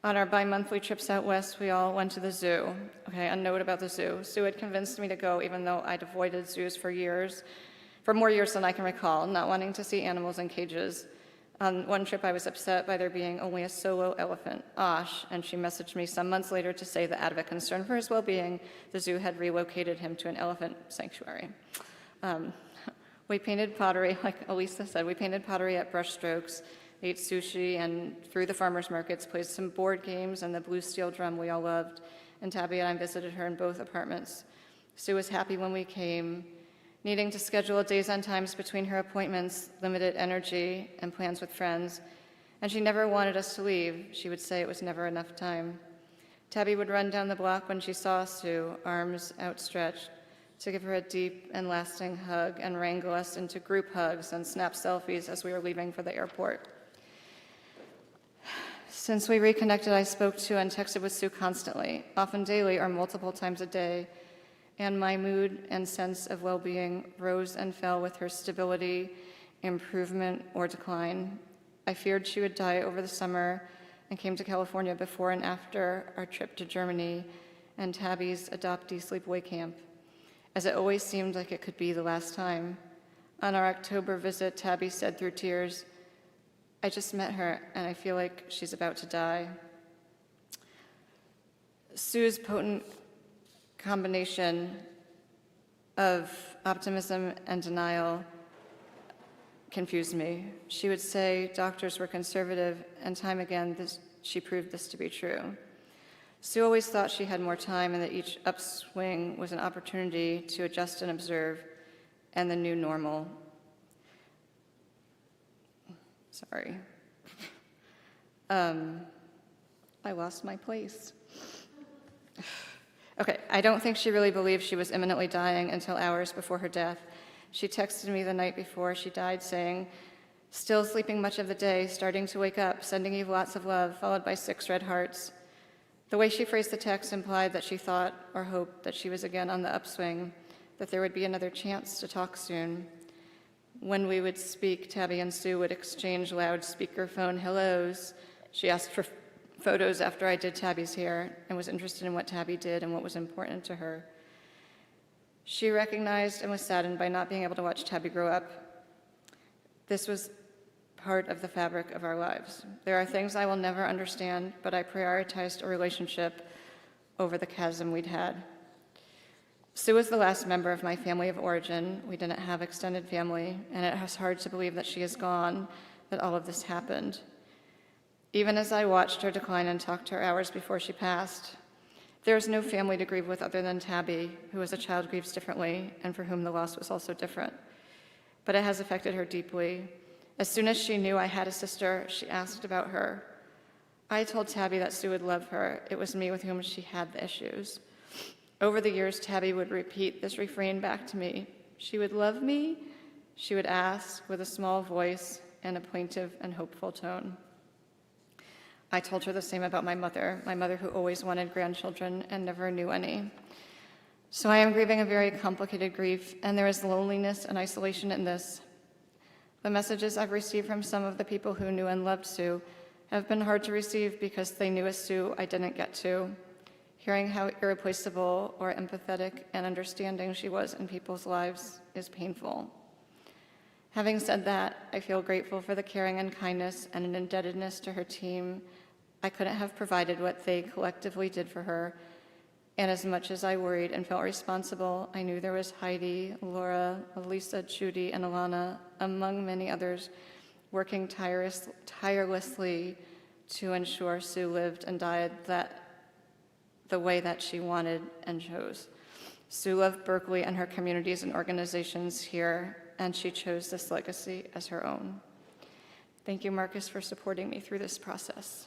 On our bi-monthly trips out west, we all went to the zoo. Okay, a note about the zoo. Sue had convinced me to go, even though I'd avoided zoos for more years than I can recall, not wanting to see animals in cages. On one trip, I was upset by there being only a solo elephant, Osh, and she messaged me some months later to say that out of a concern for his well-being, the zoo had relocated him to an elephant sanctuary. We painted pottery, like Elisa said, we painted pottery at brushstrokes, ate sushi, and through the farmers markets, played some board games and the blue steel drum we all loved, and Tabby and I visited her in both apartments. Sue was happy when we came, needing to schedule days and times between her appointments, limited energy, and plans with friends, and she never wanted us to leave. She would say it was never enough time. Tabby would run down the block when she saw Sue, arms outstretched, to give her a deep and lasting hug and wrangle us into group hugs and snap selfies as we were leaving for the airport. Since we reconnected, I spoke to and texted with Sue constantly, often daily or multiple times a day, and my mood and sense of well-being rose and fell with her stability, improvement, or decline. I feared she would die over the summer and came to California before and after our trip to Germany and Tabby's adoptee sleepaway camp, as it always seemed like it could be the last time. On our October visit, Tabby said through tears, "I just met her and I feel like she's about to die." Sue's potent combination of optimism and denial confused me. She would say doctors were conservative, and time again she proved this to be true. Sue always thought she had more time and that each upswing was an opportunity to adjust and observe, and the new normal. Sorry. I lost my place. Okay, I don't think she really believed she was imminently dying until hours before her death. She texted me the night before she died saying, "Still sleeping much of the day, starting to wake up, sending you lots of love," followed by 6 red hearts. The way she phrased the text implied that she thought or hoped that she was again on the upswing, that there would be another chance to talk soon. When we would speak, Tabby and Sue would exchange loud speakerphone hellos. She asked for photos after I did Tabby's hair and was interested in what Tabby did and what was important to her. She recognized and was saddened by not being able to watch Tabby grow up. This was part of the fabric of our lives. There are things I will never understand, but I prioritized a relationship over the chasm we'd had. Sue was the last member of my family of origin. We didn't have extended family, and it was hard to believe that she is gone, that all of this happened. Even as I watched her decline and talked to her hours before she passed, there was no family to grieve with other than Tabby, who as a child grieves differently and for whom the loss was also different. But it has affected her deeply. As soon as she knew I had a sister, she asked about her. I told Tabby that Sue would love her. It was me with whom she had the issues. Over the years, Tabby would repeat this refrain back to me. She would love me, she would ask with a small voice and a plaintive and hopeful tone. I told her the same about my mother who always wanted grandchildren and never knew any. So I am grieving a very complicated grief, and there is loneliness and isolation in this. The messages I've received from some of the people who knew and loved Sue have been hard to receive because they knew a Sue I didn't get to. Hearing how irreplaceable or empathetic and understanding she was in people's lives is painful. Having said that, I feel grateful for the caring and kindness and an indebtedness to her team. I couldn't have provided what they collectively did for her, and as much as I worried and felt responsible, I knew there was Heidi, Laura, Elisa, Judy, and Alana, among many others, working tirelessly to ensure Sue lived and died the way that she wanted and chose. Sue loved Berkeley and her communities and organizations here, and she chose this legacy as her own. Thank you, Marcus, for supporting me through this process.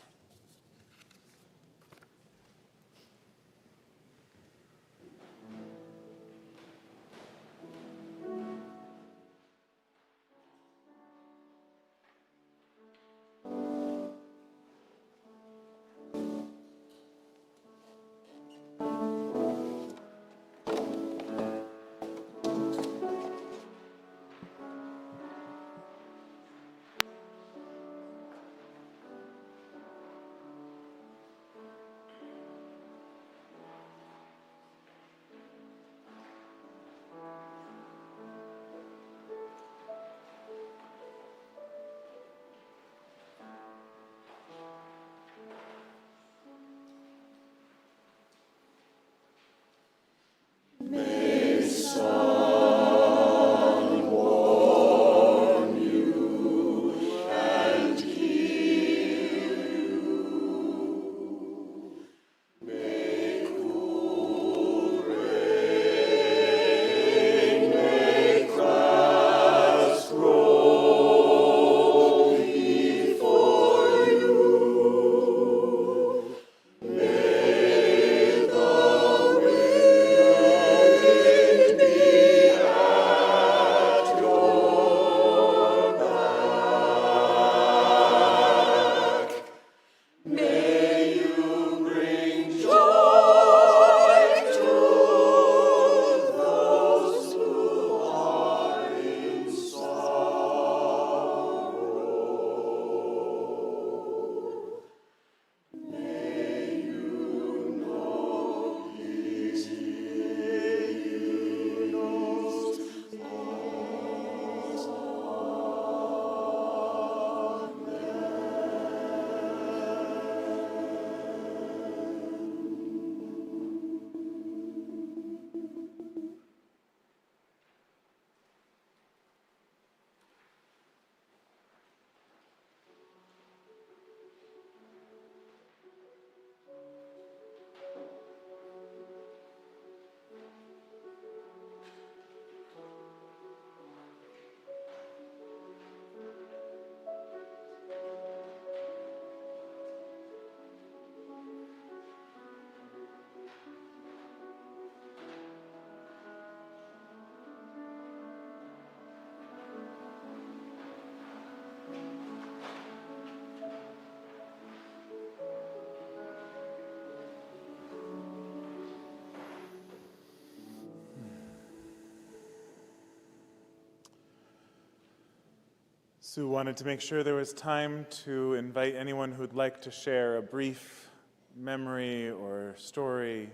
Sue wanted to make sure there was time to invite anyone who'd like to share a brief memory or story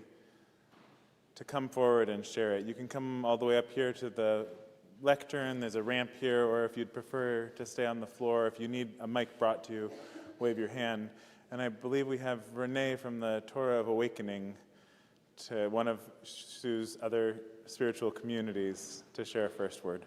to come forward and share it. You can come all the way up here to the lectern. There's a ramp here, or if you'd prefer to stay on the floor, if you need a mic brought to you, wave your hand. And I believe we have Renee from the Torah of Awakening, to one of Sue's other spiritual communities, to share a first word.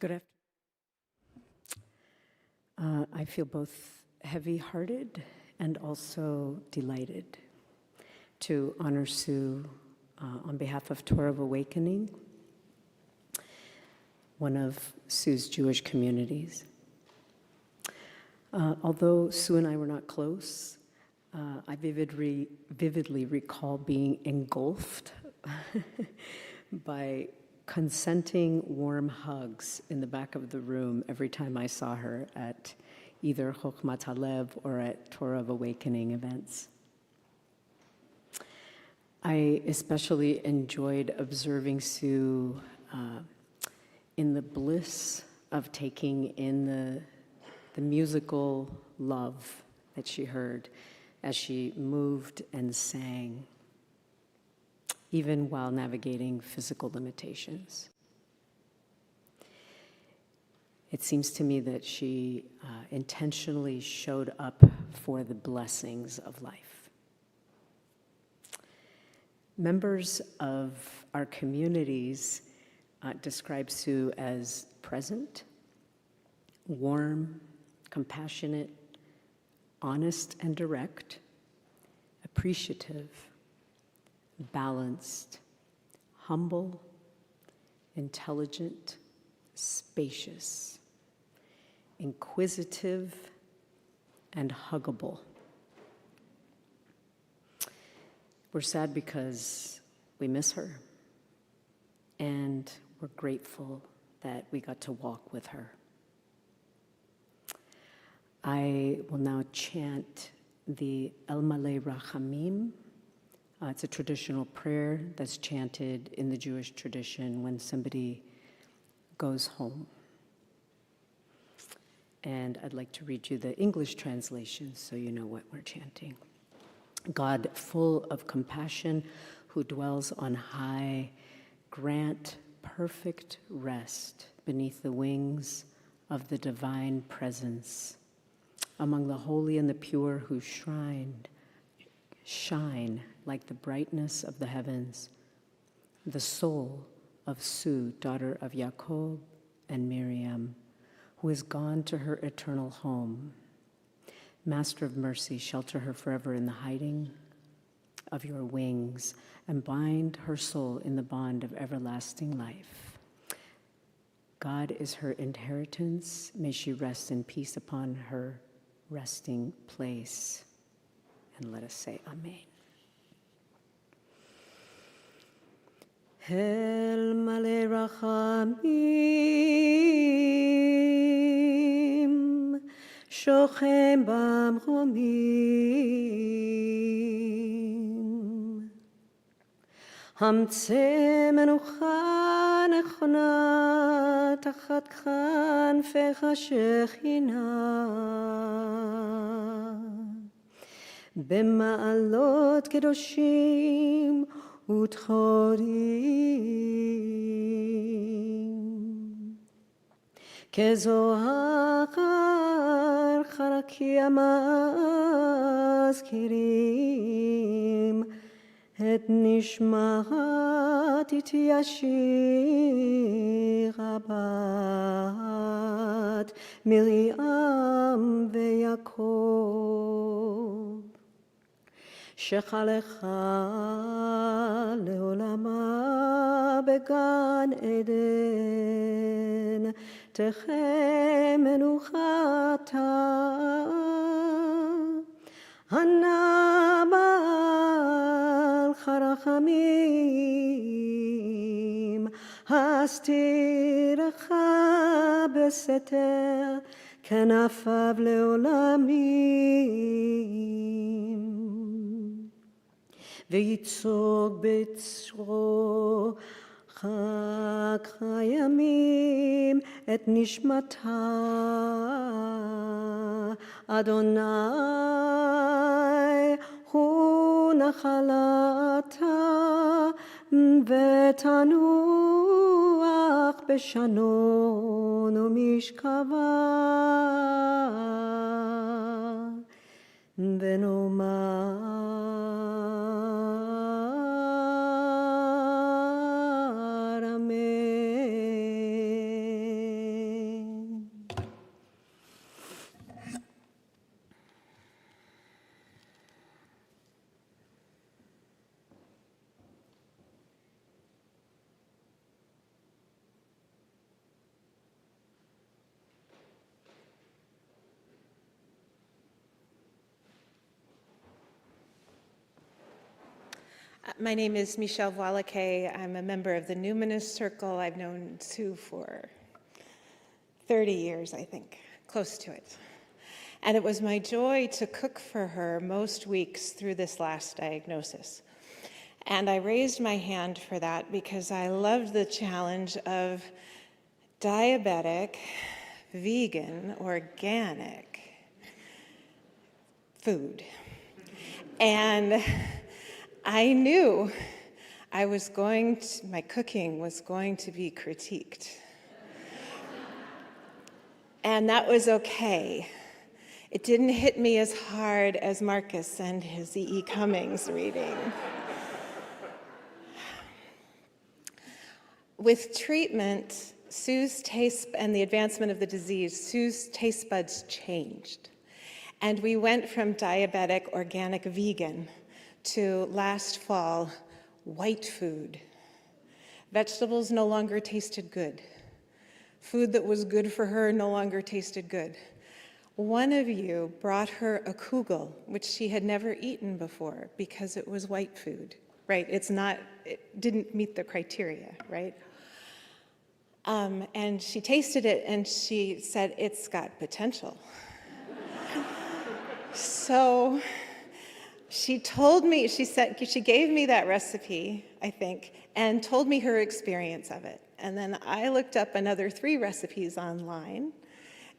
Good afternoon. I feel both heavy-hearted and also delighted to honor Sue on behalf of Torah of Awakening, one of Sue's Jewish communities. Although Sue and I were not close, I vividly recall being engulfed by consenting warm hugs in the back of the room every time I saw her at either Chokhmat Halev or at Torah of Awakening events. I especially enjoyed observing Sue in the bliss of taking in the musical love that she heard as she moved and sang, even while navigating physical limitations. It seems to me that she intentionally showed up for the blessings of life. Members of our communities describe Sue as present, warm, compassionate, honest and direct, appreciative, balanced, humble, intelligent, spacious, inquisitive, and huggable. We're sad because we miss her, and we're grateful that we got to walk with her. I will now chant the El Malei Rachamim. It's a traditional prayer that's chanted in the Jewish tradition when somebody goes home. And I'd like to read you the English translation so you know what we're chanting. God, full of compassion, who dwells on high, grant perfect rest beneath the wings of the divine presence, among the holy and the pure who shine like the brightness of the heavens, the soul of Sue, daughter of Jacob and Miriam, who is gone to her eternal home. Master of mercy, shelter her forever in the hiding of your wings and bind her soul in the bond of everlasting life. God is her inheritance. May she rest in peace upon her resting place. And let us say Amen. El Malei Rachamim, Shochem Bamromim, Hamtze Menucha Nechona Tachat Khanfecha Shechina, Bema'alot Kedoshim Utchorim, Kezohar Charakim Azkirim, Et Nishmat Ityashir Rabat Miriam veYaakov, Shechalecha leolama began Eden, Techem menuchata, Hanabal charachamim, Hastirecha beseter, Kenafav leolamim. ויצוג בצרו חג הימים את נשמתה, אדוני הוא נחלתה, ותנוח בשנון ומשכבה, ונאמר My name is Michelle Voilacay. I'm a member of the Numinous Circle. I've known Sue for 30 years, I think, close to it. And it was my joy to cook for her most weeks through this last diagnosis. And I raised my hand for that because I loved the challenge of diabetic, vegan, organic food. And I knew my cooking was going to be critiqued. And that was okay. It didn't hit me as hard as Marcus and his E.E. Cummings reading. With treatment, Sue's taste and the advancement of the disease, Sue's taste buds changed. And we went from diabetic, organic, vegan to last fall, white food. Vegetables no longer tasted good. Food that was good for her no longer tasted good. One of you brought her a kugel, which she had never eaten before because it was white food, right? It didn't meet the criteria, right? And she tasted it and she said, it's got potential. So she told me, she gave me that recipe, I think, and told me her experience of it. And then I looked up another 3 recipes online.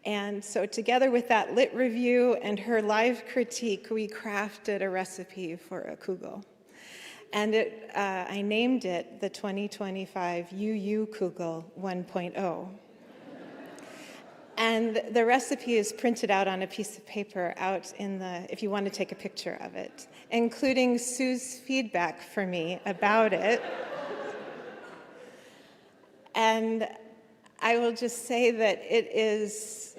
And so together with that lit review and her live critique, we crafted a recipe for a kugel. And I named it the 2025 UU Kugel 1.0. And the recipe is printed out on a piece of paper out if you want to take a picture of it, including Sue's feedback for me about it. And I will just say that it's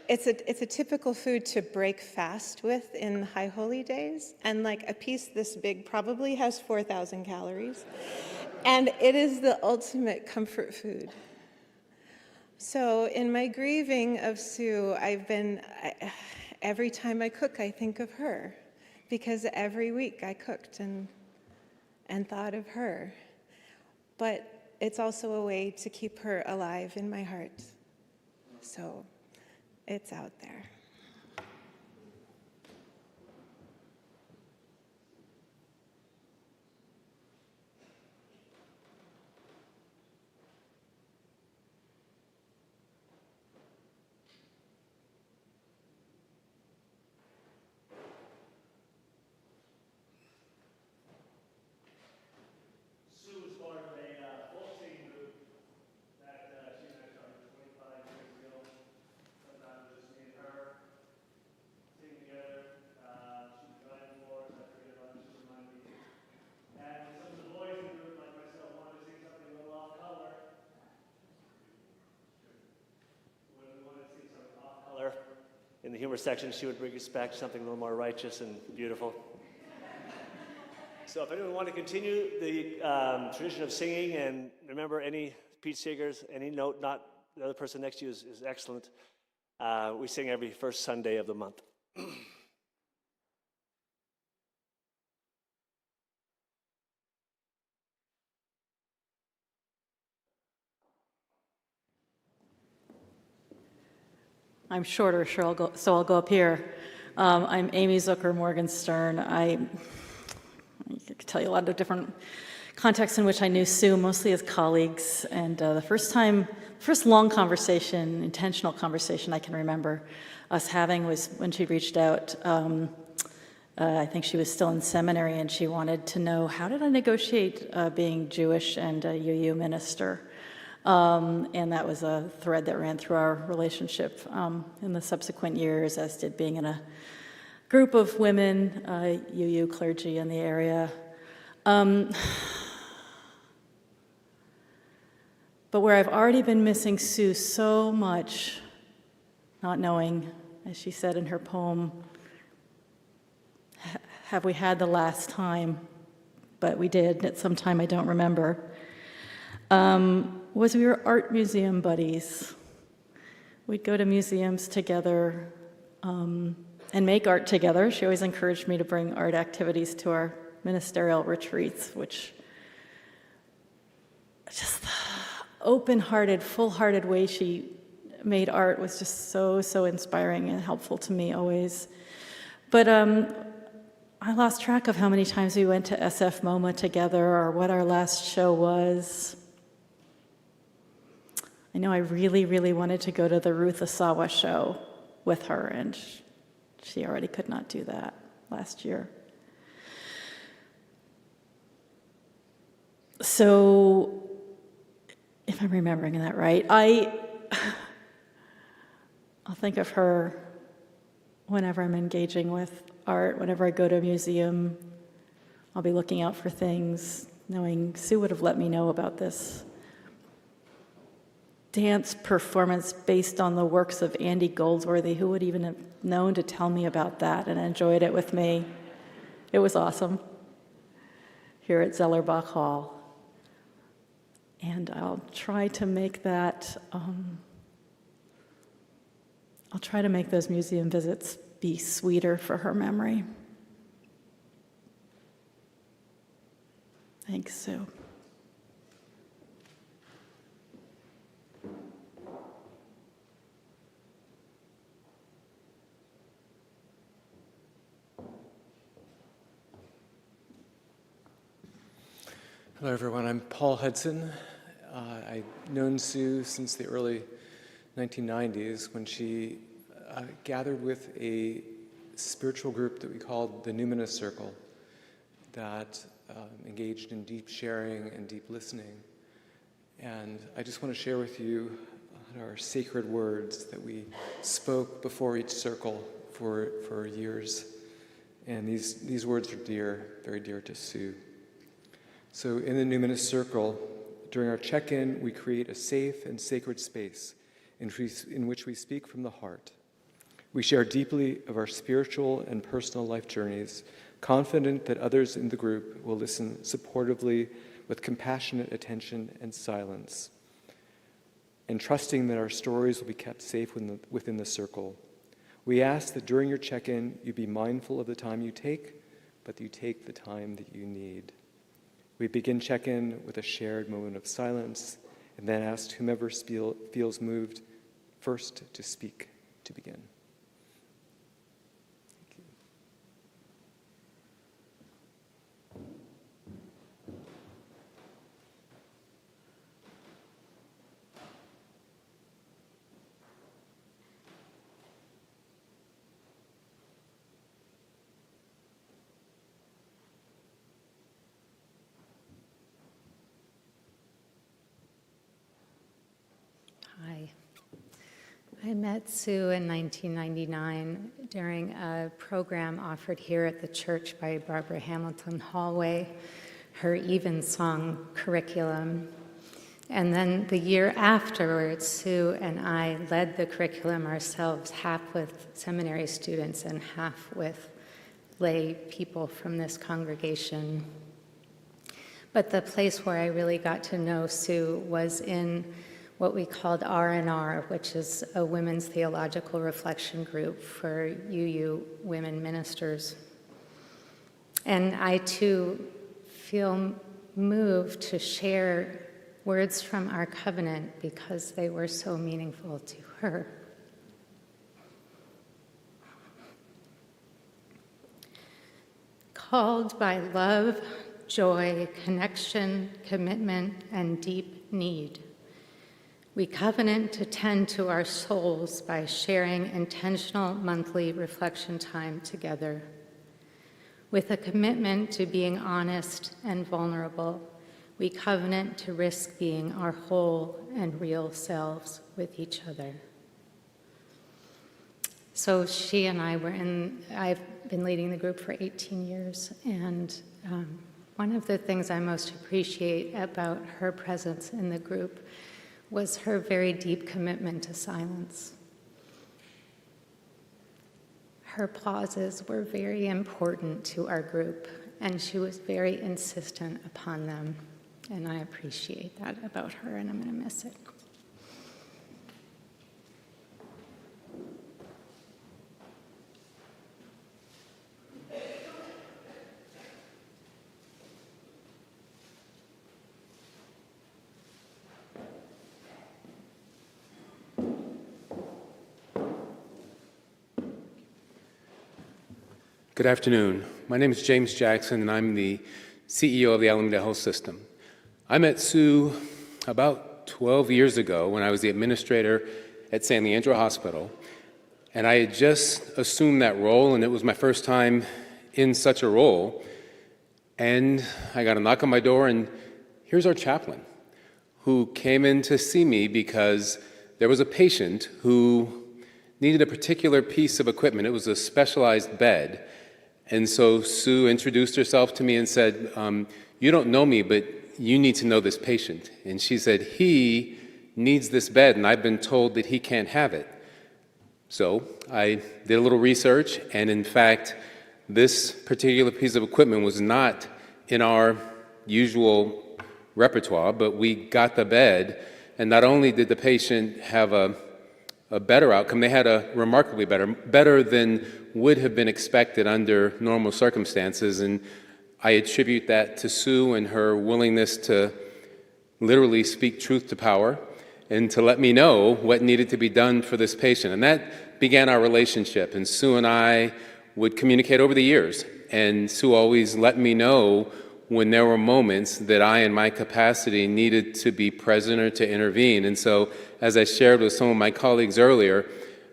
a typical food to break fast with in High Holy Days. And like a piece this big probably has 4,000 calories. And it is the ultimate comfort food. So in my grieving of Sue, every time I cook, I think of her. Because every week I cooked and thought of her. But it's also a way to keep her alive in my heart. So it's out there. In the humor section, she would bring us back to something a little more righteous and beautiful. So if anyone want to continue the tradition of singing, and remember any Pete Seegers, any note, not the other person next to you is excellent. We sing every first Sunday of the month. I'm shorter, so I'll go up here. I'm Amy Zucker Morgenstern. I could tell you a lot of different contexts in which I knew Sue, mostly as colleagues. And the first long conversation, intentional conversation I can remember us having was when she reached out. I think she was still in seminary, and she wanted to know, how did I negotiate being Jewish and a UU minister? And that was a thread that ran through our relationship in the subsequent years, as did being in a group of women, UU clergy in the area. But where I've already been missing Sue so much, not knowing, as she said in her poem, have we had the last time? But we did at some time I don't remember. Was we were art museum buddies. We'd go to museums together and make art together. She always encouraged me to bring art activities to our ministerial retreats, which just the open-hearted, full-hearted way she made art was just so inspiring and helpful to me always. But I lost track of how many times we went to SF MoMA together or what our last show was. I know I really wanted to go to the Ruth Asawa show with her, and she already could not do that last year. So, if I'm remembering that right, think of her whenever I'm engaging with art, whenever I go to a museum. I'll be looking out for things, knowing Sue would have let me know about this dance performance based on the works of Andy Goldsworthy. Who would even have known to tell me about that and enjoyed it with me? It was awesome here at Zellerbach Hall. And I'll try to make that, I'll try to make those museum visits be sweeter for her memory. Thanks, Sue. Hello, everyone. I'm Paul Hudson. I've known Sue since the early 1990s when she gathered with a spiritual group that we called the Numinous Circle that engaged in deep sharing and deep listening. And I just want to share with you our sacred words that we spoke before each circle for years. And these words are dear, very dear to Sue. So in the Numinous Circle, during our check-in, we create a safe and sacred space in which we speak from the heart. We share deeply of our spiritual and personal life journeys, confident that others in the group will listen supportively with compassionate attention and silence, and trusting that our stories will be kept safe within the circle. We ask that during your check-in, you be mindful of the time you take, but that you take the time that you need. We begin check-in with a shared moment of silence, and then ask whomever feels moved first to speak to begin. Thank you. Hi. I met Sue in 1999 during a program offered here at the church by Barbara Hamilton Hallway, her Evensong curriculum. And then the year afterwards, Sue and I led the curriculum ourselves, half with seminary students and half with lay people from this congregation. But the place where I really got to know Sue was in what we called R&R, which is a women's theological reflection group for UU women ministers. And I too feel moved to share words from our covenant because they were so meaningful to her. Called by love, joy, connection, commitment, and deep need, we covenant to tend to our souls by sharing intentional monthly reflection time together, with a commitment to being honest and vulnerable. We covenant to risk being our whole and real selves with each other. So she and I've been leading the group for 18 years, and one of the things I most appreciate about her presence in the group was her very deep commitment to silence. Her pauses were very important to our group, and she was very insistent upon them, and I appreciate that about her, and I'm going to miss it. Good afternoon. My name is James Jackson, and I'm the CEO of the Alameda Health System. I met Sue about 12 years ago when I was the administrator at San Leandro Hospital, and I had just assumed that role, and it was my first time in such a role. And I got a knock on my door, and here's our chaplain, who came in to see me because there was a patient who needed a particular piece of equipment. It was a specialized bed. And so Sue introduced herself to me and said, you don't know me, but you need to know this patient. And she said, he needs this bed, and I've been told that he can't have it. So I did a little research, and in fact, this particular piece of equipment was not in our usual repertoire, but we got the bed, and not only did the patient have a better outcome, they had a remarkably better than would have been expected under normal circumstances, and I attribute that to Sue and her willingness to literally speak truth to power and to let me know what needed to be done for this patient. And that began our relationship, and Sue and I would communicate over the years, and Sue always let me know when there were moments that I, in my capacity, needed to be present or to intervene. And so, as I shared with some of my colleagues earlier,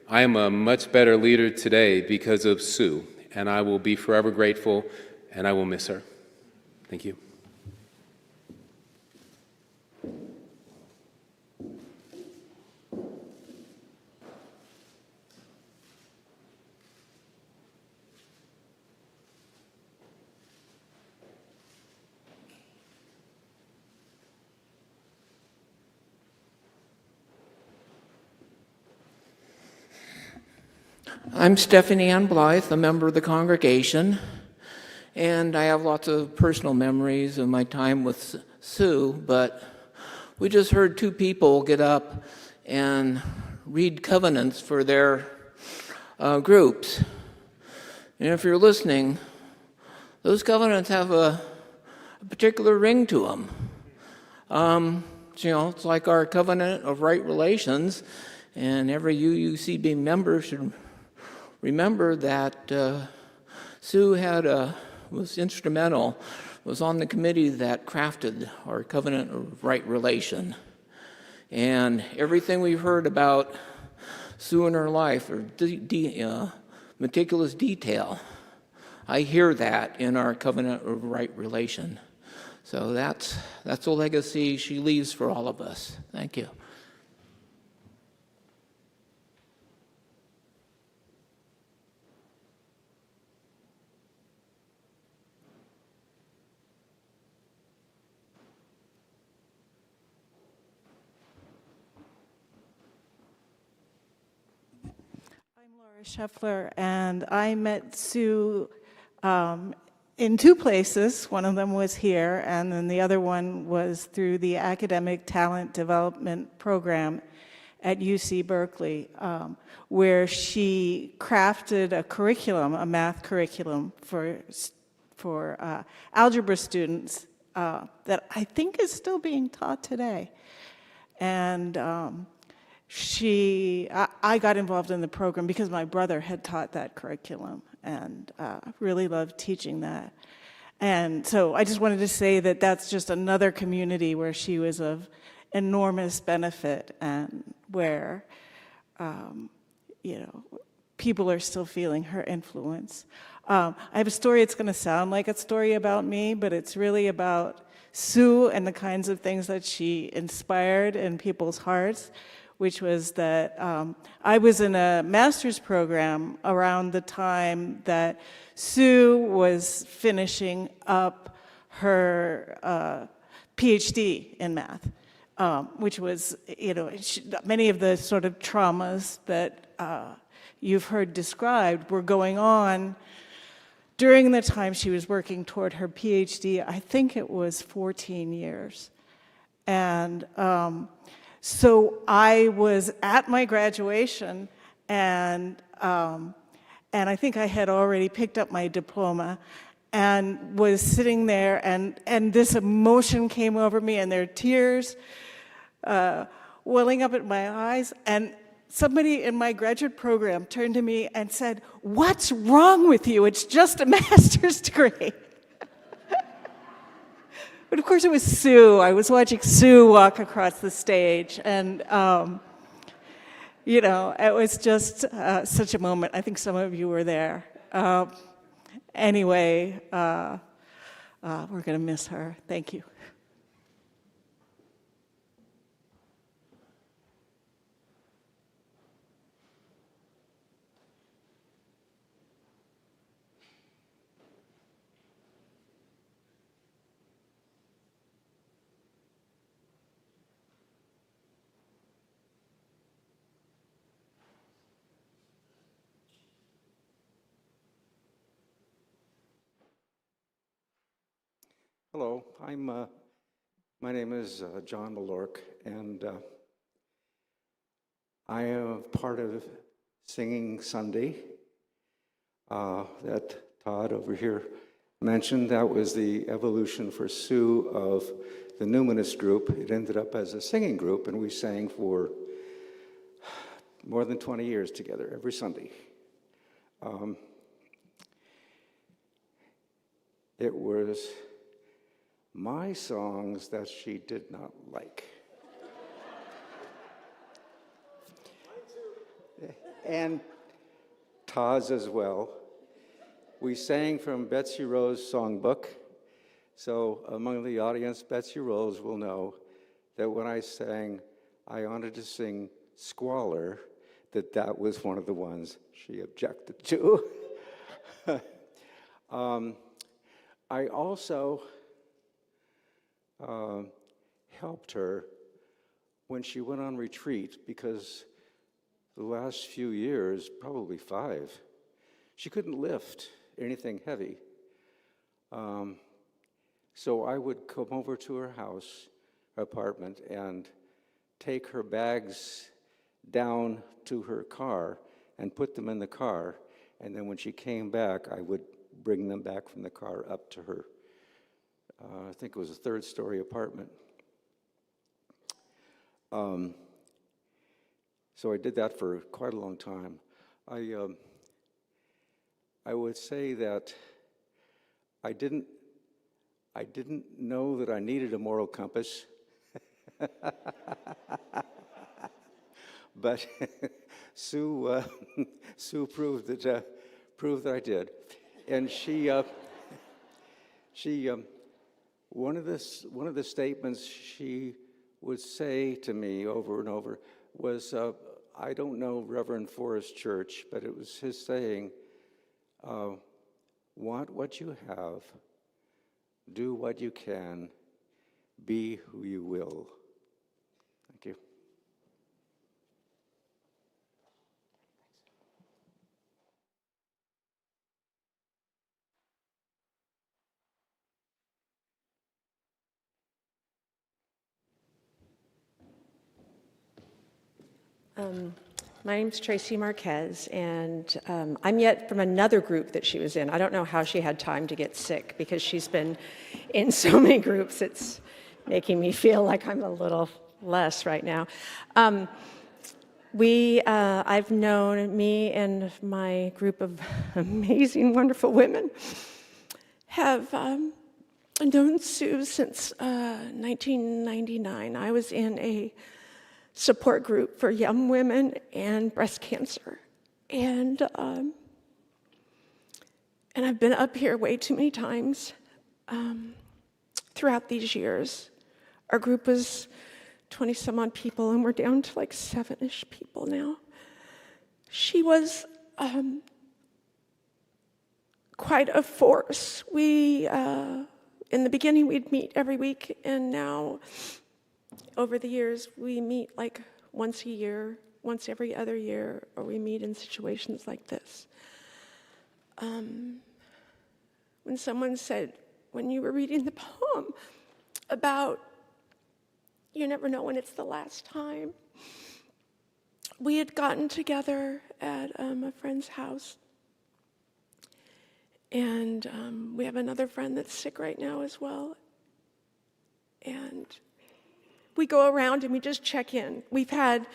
I am a much better leader today because of Sue, and I will be forever grateful, and I will miss her. Thank you. I'm Stephanie Ann Blythe, a member of the congregation, and I have lots of personal memories of my time with Sue, but we just heard two people get up and read covenants for their groups. And if you're listening, those covenants have a particular ring to them. It's like our covenant of right relations, and every UUCB member should remember that Sue was instrumental, was on the committee that crafted our covenant of right relation. And everything we've heard about Sue and her life, or meticulous detail, I hear that in our covenant of right relation. So that's a legacy she leaves for all of us. Thank you. Scheffler, and I met Sue in two places. One of them was here, and then the other one was through the Academic Talent Development Program at UC Berkeley, where she crafted a curriculum, a math curriculum for algebra students that I think is still being taught today. And I got involved in the program because my brother had taught that curriculum, and really loved teaching that. And so I just wanted to say that that's just another community where she was of enormous benefit, and where people are still feeling her influence. I have a story. It's going to sound like a story about me, but it's really about Sue and the kinds of things that she inspired in people's hearts, which was that I was in a master's program around the time that Sue was finishing up her PhD in math, which was, many of the sort of traumas that you've heard described were going on during the time she was working toward her PhD. I think it was 14 years. And so I was at my graduation, and I think I had already picked up my diploma, and was sitting there, and this emotion came over me, and there were tears welling up at my eyes, and somebody in my graduate program turned to me and said, "What's wrong with you? It's just a master's degree." But of course it was Sue. I was watching Sue walk across the stage, and it was just such a moment. I think some of you were there. Anyway, we're going to miss her. Thank you. Hello, my name is John Malork, and I am part of Singing Sunday that Todd over here mentioned. That was the evolution for Sue of the Numinist group. It ended up as a singing group, and we sang for more than 20 years together every Sunday. It was my songs that she did not like. And Todd's as well. We sang from Betsy Rowe's songbook. So among the audience, Betsy Rose will know that when I sang, I wanted to sing Squalor, that was one of the ones she objected to. I also helped her when she went on retreat, because the last few years, probably 5, she couldn't lift anything heavy. So I would come over to her house, her apartment, and take her bags down to her car and put them in the car. And then when she came back, I would bring them back from the car up to her, I think it was a 3rd-story apartment. So I did that for quite a long time. I would say that I didn't know that I needed a moral compass. But Sue proved that I did, and one of the statements she would say to me over and over was, I don't know Reverend Forrest Church, but it was his saying, want what you have, do what you can, be who you will. Thank you. My name's Tracy Marquez, and I'm yet from another group that she was in. I don't know how she had time to get sick, because she's been in so many groups. It's making me feel like I'm a little less right now. I've known, me and my group of amazing, wonderful women have known Sue since 1999. I was in a support group for young women and breast cancer. And I've been up here way too many times throughout these years. Our group was 20-some odd people, and we're down to like 7-ish people now. She was quite a force. In the beginning, we'd meet every week, and now over the years, we meet like once a year, once every other year, or we meet in situations like this. When someone said, when you were reading the poem about you never know when it's the last time, we had gotten together at a friend's house. And we have another friend that's sick right now as well. And we go around and we just check in. We've had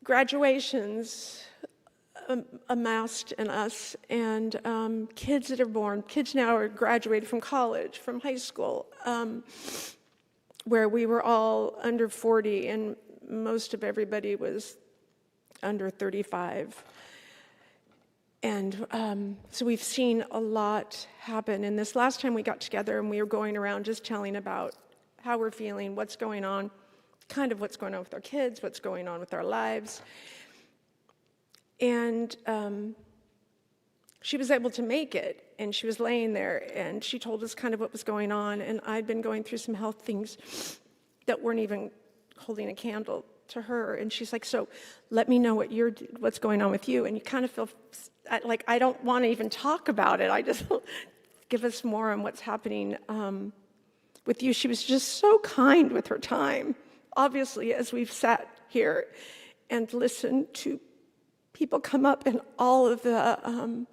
graduations amassed in us, and kids that are born. Kids now are graduated from college, from high school, where we were all under 40, and most of everybody was under 35. And so we've seen a lot happen. And this last time we got together and we were going around just telling about how we're feeling, what's going on, kind of what's going on with our kids, what's going on with our lives. And she was able to make it, and she was laying there, and she told us kind of what was going on. And I'd been going through some health things that weren't even holding a candle to her. And she's like, so let me know what's going on with you. And you kind of feel like, I don't want to even talk about it. I just give us more on what's happening with you. She was just so kind with her time. Obviously, as we've sat here and listened to people come up in all of the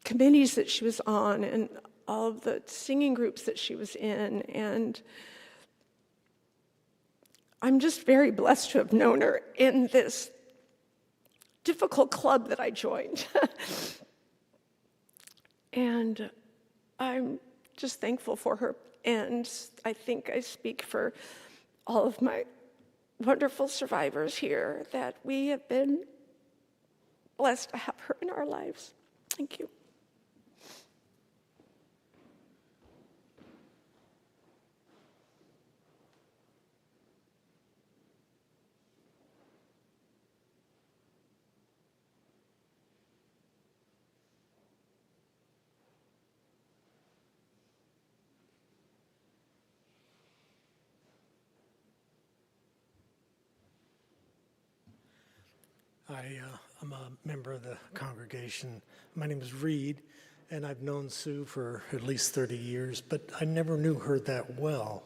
committees that she was on and all of the singing groups that she was in, and I'm just very blessed to have known her in this difficult club that I joined. And I'm just thankful for her. And I think I speak for all of my wonderful survivors here that we have been blessed to have her in our lives. Thank you. I'm a member of the congregation. My name is Reed, and I've known Sue for at least 30 years, but I never knew her that well.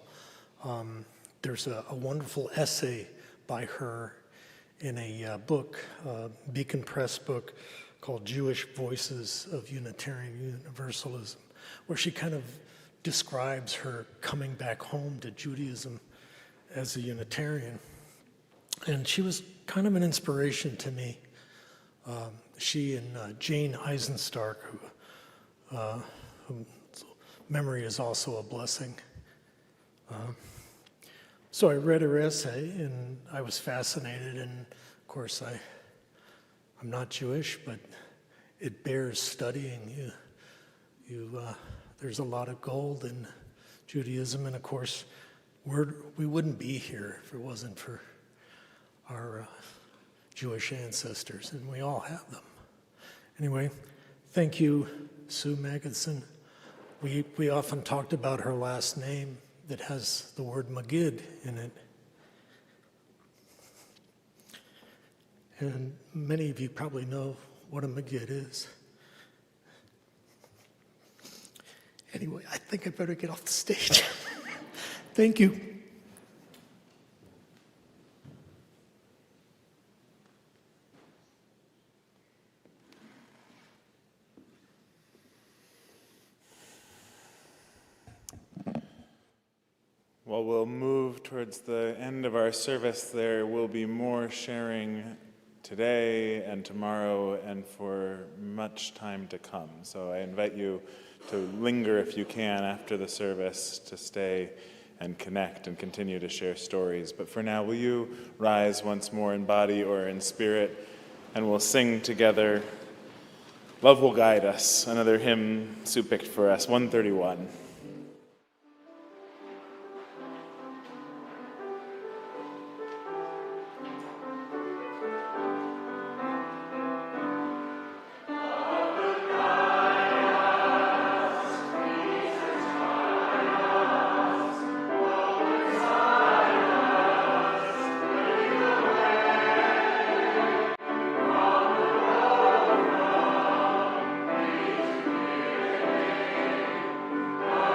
There's a wonderful essay by her in a book, Beacon Press book, called Jewish Voices of Unitarian Universalism, where she kind of describes her coming back home to Judaism as a Unitarian. And she was kind of an inspiration to me. She and Jane Eisenstark, whose memory is also a blessing. So I read her essay, and I was fascinated. And of course, I'm not Jewish, but it bears studying. There's a lot of gold in Judaism, and of course, we wouldn't be here if it wasn't for our Jewish ancestors, and we all have them. Anyway, thank you, Sue Magidson. We often talked about her last name that has the word Magid in it. And many of you probably know what a Magid is. Anyway, I think I better get off the stage. Thank you. Well, we'll move towards the end of our service. There will be more sharing today and tomorrow and for much time to come. So I invite you to linger if you can after the service to stay and connect and continue to share stories. But for now, will you rise once more in body or in spirit, and we'll sing together, Love Will Guide Us, another hymn Sue picked for us, 131. Love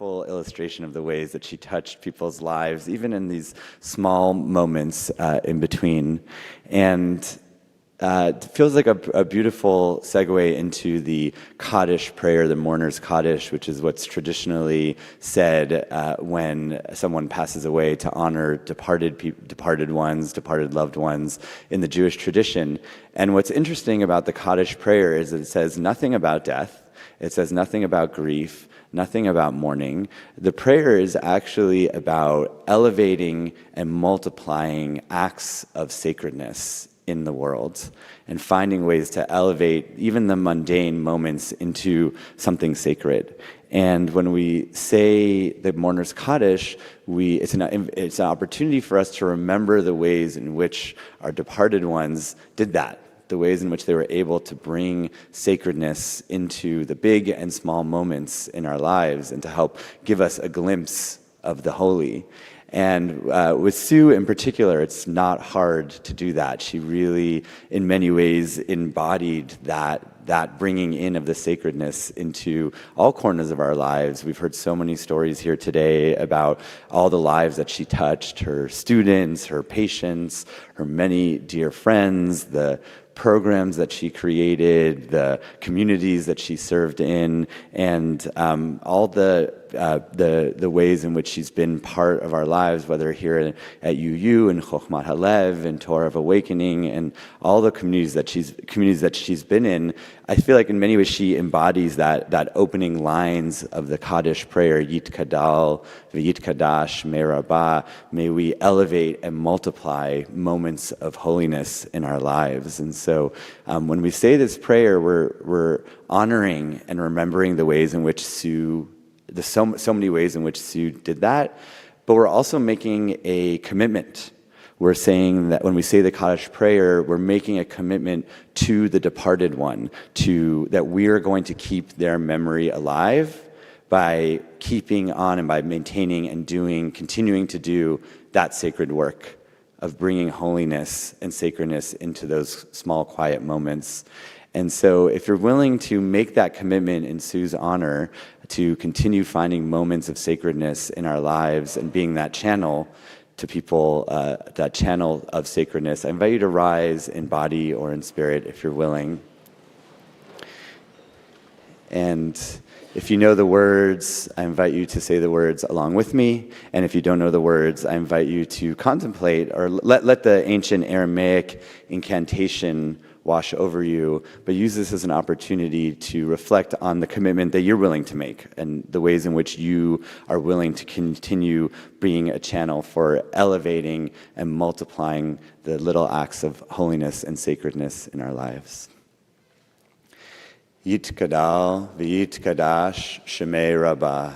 beautiful illustration of the ways that she touched people's lives, even in these small moments in between. And it feels like a beautiful segue into the Kaddish prayer, the mourner's Kaddish, which is what's traditionally said when someone passes away to honor departed ones, departed loved ones in the Jewish tradition. And what's interesting about the Kaddish prayer is that it says nothing about death. It says nothing about grief, nothing about mourning. The prayer is actually about elevating and multiplying acts of sacredness in the world and finding ways to elevate even the mundane moments into something sacred. And when we say the mourner's Kaddish, it's an opportunity for us to remember the ways in which our departed ones did that, the ways in which they were able to bring sacredness into the big and small moments in our lives and to help give us a glimpse of the holy. And with Sue in particular, it's not hard to do that. She really, in many ways, embodied that bringing in of the sacredness into all corners of our lives. We've heard so many stories here today about all the lives that she touched, her students, her patients, her many dear friends, the programs that she created, the communities that she served in, and all the ways in which she's been part of our lives, whether here at UU and Chokhmat Halev and Torah of Awakening and all the communities that she's been in. I feel like in many ways she embodies that opening lines of the Kaddish prayer, Yit Kadal, V'yit Kadash, Me Rabbah. May we elevate and multiply moments of holiness in our lives. And so when we say this prayer, we're honoring and remembering the ways in which Sue, so many ways in which Sue did that, but we're also making a commitment. We're saying that when we say the Kaddish prayer, we're making a commitment to the departed one, that we are going to keep their memory alive by keeping on and by maintaining and continuing to do that sacred work of bringing holiness and sacredness into those small, quiet moments. And so if you're willing to make that commitment in Sue's honor to continue finding moments of sacredness in our lives and being that channel to people, that channel of sacredness, I invite you to rise in body or in spirit if you're willing. And if you know the words, I invite you to say the words along with me. And if you don't know the words, I invite you to contemplate or let the ancient Aramaic incantation wash over you, but use this as an opportunity to reflect on the commitment that you're willing to make and the ways in which you are willing to continue being a channel for elevating and multiplying the little acts of holiness and sacredness in our lives. Yit Kadal v'yit Kadash Shemei Rabbah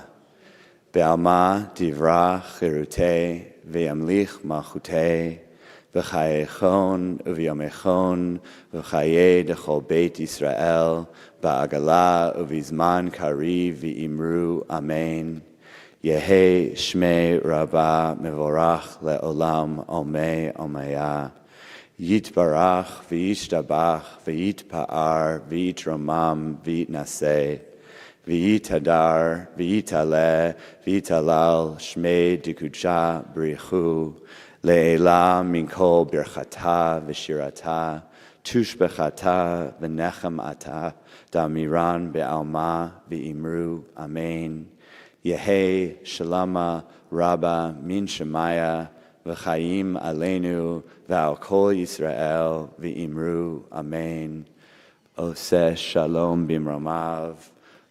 Be'alma Divra Chirutei Ve'yamlich Malchutei V'chayechon uvyomechon v'chayei dechol Beit Yisrael ba'agala uvizman kariv v'imru Amen. Yehi Shmei Rabbah mevorach le'olam omei omaya. Yitbarach v'yishtabach v'yitpa'ar v'yitromam v'yitnaseh. V'yitadar v'yitaleh v'yitalal Shmei dikucha b'richu. Le'ela min kol birchata v'shirata, tushbechata v'nechem ata, damiran be'alma v'imru, Amen. Yehi shalama rabba min shemaya, v'chayim aleinu, v'al kol Yisrael v'imru, Amen. Oseh shalom bimromav,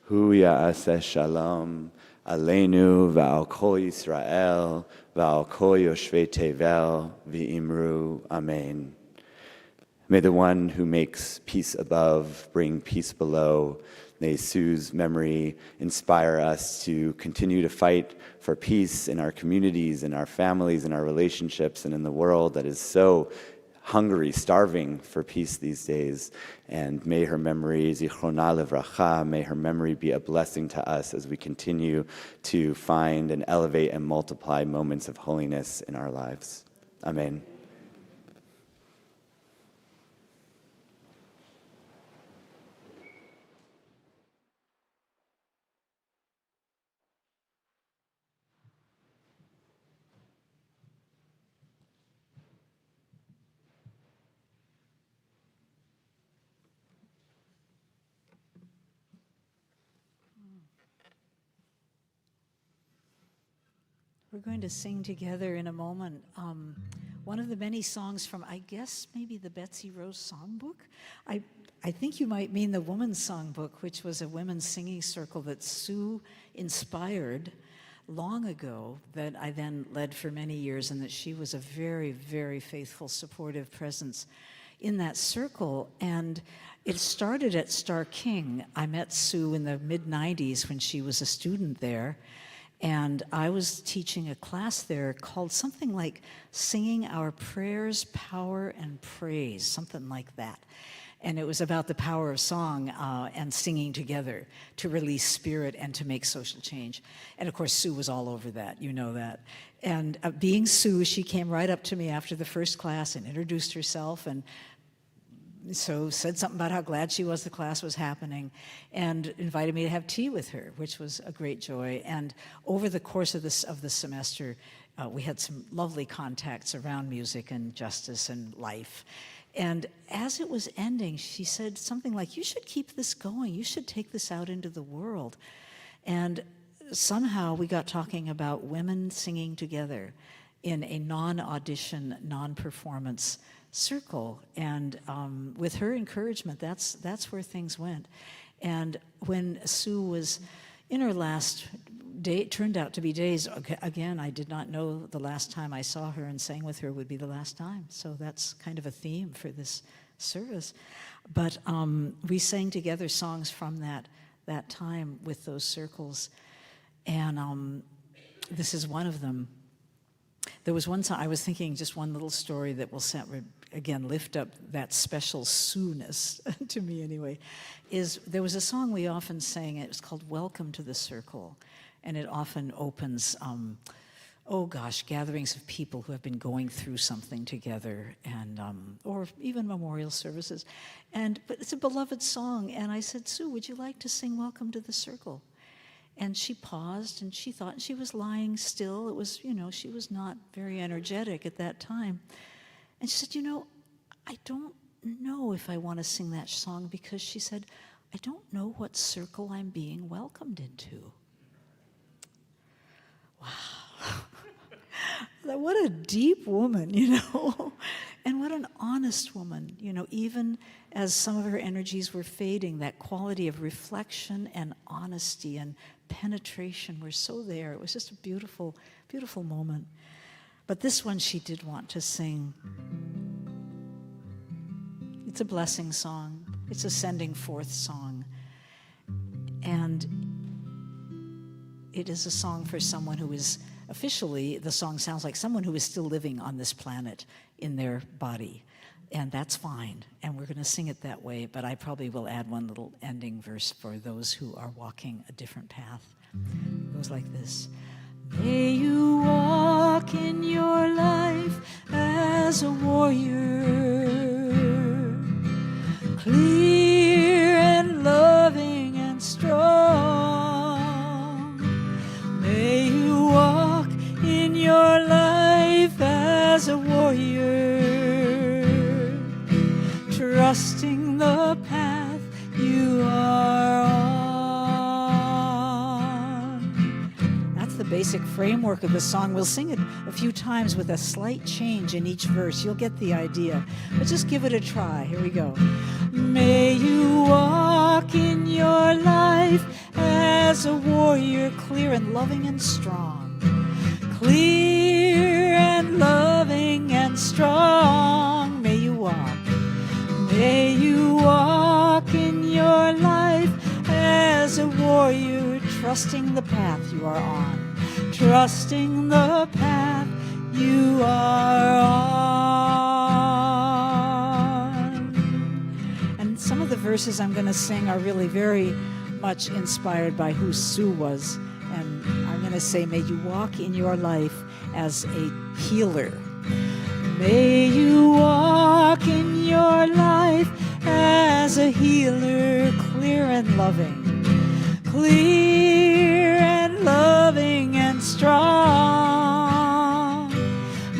hu ya'aseh shalom, aleinu v'al kol Yisrael, v'al kol yoshvei tevel v'imru, Amen. May the one who makes peace above bring peace below. May Sue's memory inspire us to continue to fight for peace in our communities, in our families, in our relationships, and in the world that is so hungry, starving for peace these days. And may her memory, Zichrona Livracha, may her memory be a blessing to us as we continue to find and elevate and multiply moments of holiness in our lives. Amen. We're going to sing together in a moment one of the many songs from, I guess, maybe the Betsy Rose Songbook. I think you might mean the Woman's Songbook, which was a women's singing circle that Sue inspired long ago, that I then led for many years, and that she was a very, very faithful, supportive presence in that circle. And it started at Star King. I met Sue in the mid-90s when she was a student there, and I was teaching a class there called something like Singing Our Prayers, Power, and Praise, something like that. And it was about the power of song and singing together to release spirit and to make social change. And of course, Sue was all over that, you know that. And being Sue, she came right up to me after the first class and introduced herself, and so said something about how glad she was the class was happening, and invited me to have tea with her, which was a great joy. And over the course of the semester, we had some lovely contacts around music and justice and life. And as it was ending, she said something like, "You should keep this going. You should take this out into the world." And somehow we got talking about women singing together in a non-audition, non-performance circle. And with her encouragement, that's where things went. And when Sue was in her last day, turned out to be days, again, I did not know the last time I saw her and sang with her would be the last time. So that's kind of a theme for this service. But we sang together songs from that time with those circles. And this is one of them. There was one song, I was thinking just one little story that will again lift up that special Sue-ness, to me anyway, is there was a song we often sang, it was called Welcome to the Circle, and it often opens, gatherings of people who have been going through something together, and or even memorial services. But it's a beloved song, and I said, "Sue, would you like to sing Welcome to the Circle?" And she paused, and she thought, she was lying still. It was, she was not very energetic at that time. And she said, "I don't know if I want to sing that song," because she said, "I don't know what circle I'm being welcomed into." Wow. What a deep woman, and what an honest woman, even as some of her energies were fading, that quality of reflection and honesty and penetration were so there. It was just a beautiful, beautiful moment. But this one she did want to sing. It's a blessing song. It's a sending forth song. And it is a song for someone who is officially, the song sounds like someone who is still living on this planet in their body. And that's fine. And we're going to sing it that way, but I probably will add one little ending verse for those who are walking a different path. It goes like this. May you walk in your life as a warrior, clear and loving and strong. May you walk in your life as a warrior, trusting the path you are on. That's the basic framework of the song. We'll sing it a few times with a slight change in each verse. You'll get the idea. But just give it a try. Here we go. May you walk in your life as a warrior, clear and loving and strong. Clear and loving and strong. May you walk. May you walk in your life as a warrior, trusting the path you are on. Trusting the path you are on. And some of the verses I'm going to sing are really very much inspired by who Sue was. And I'm going to say, may you walk in your life as a healer. May you walk in your life as a healer, clear and loving. Clear and loving and strong.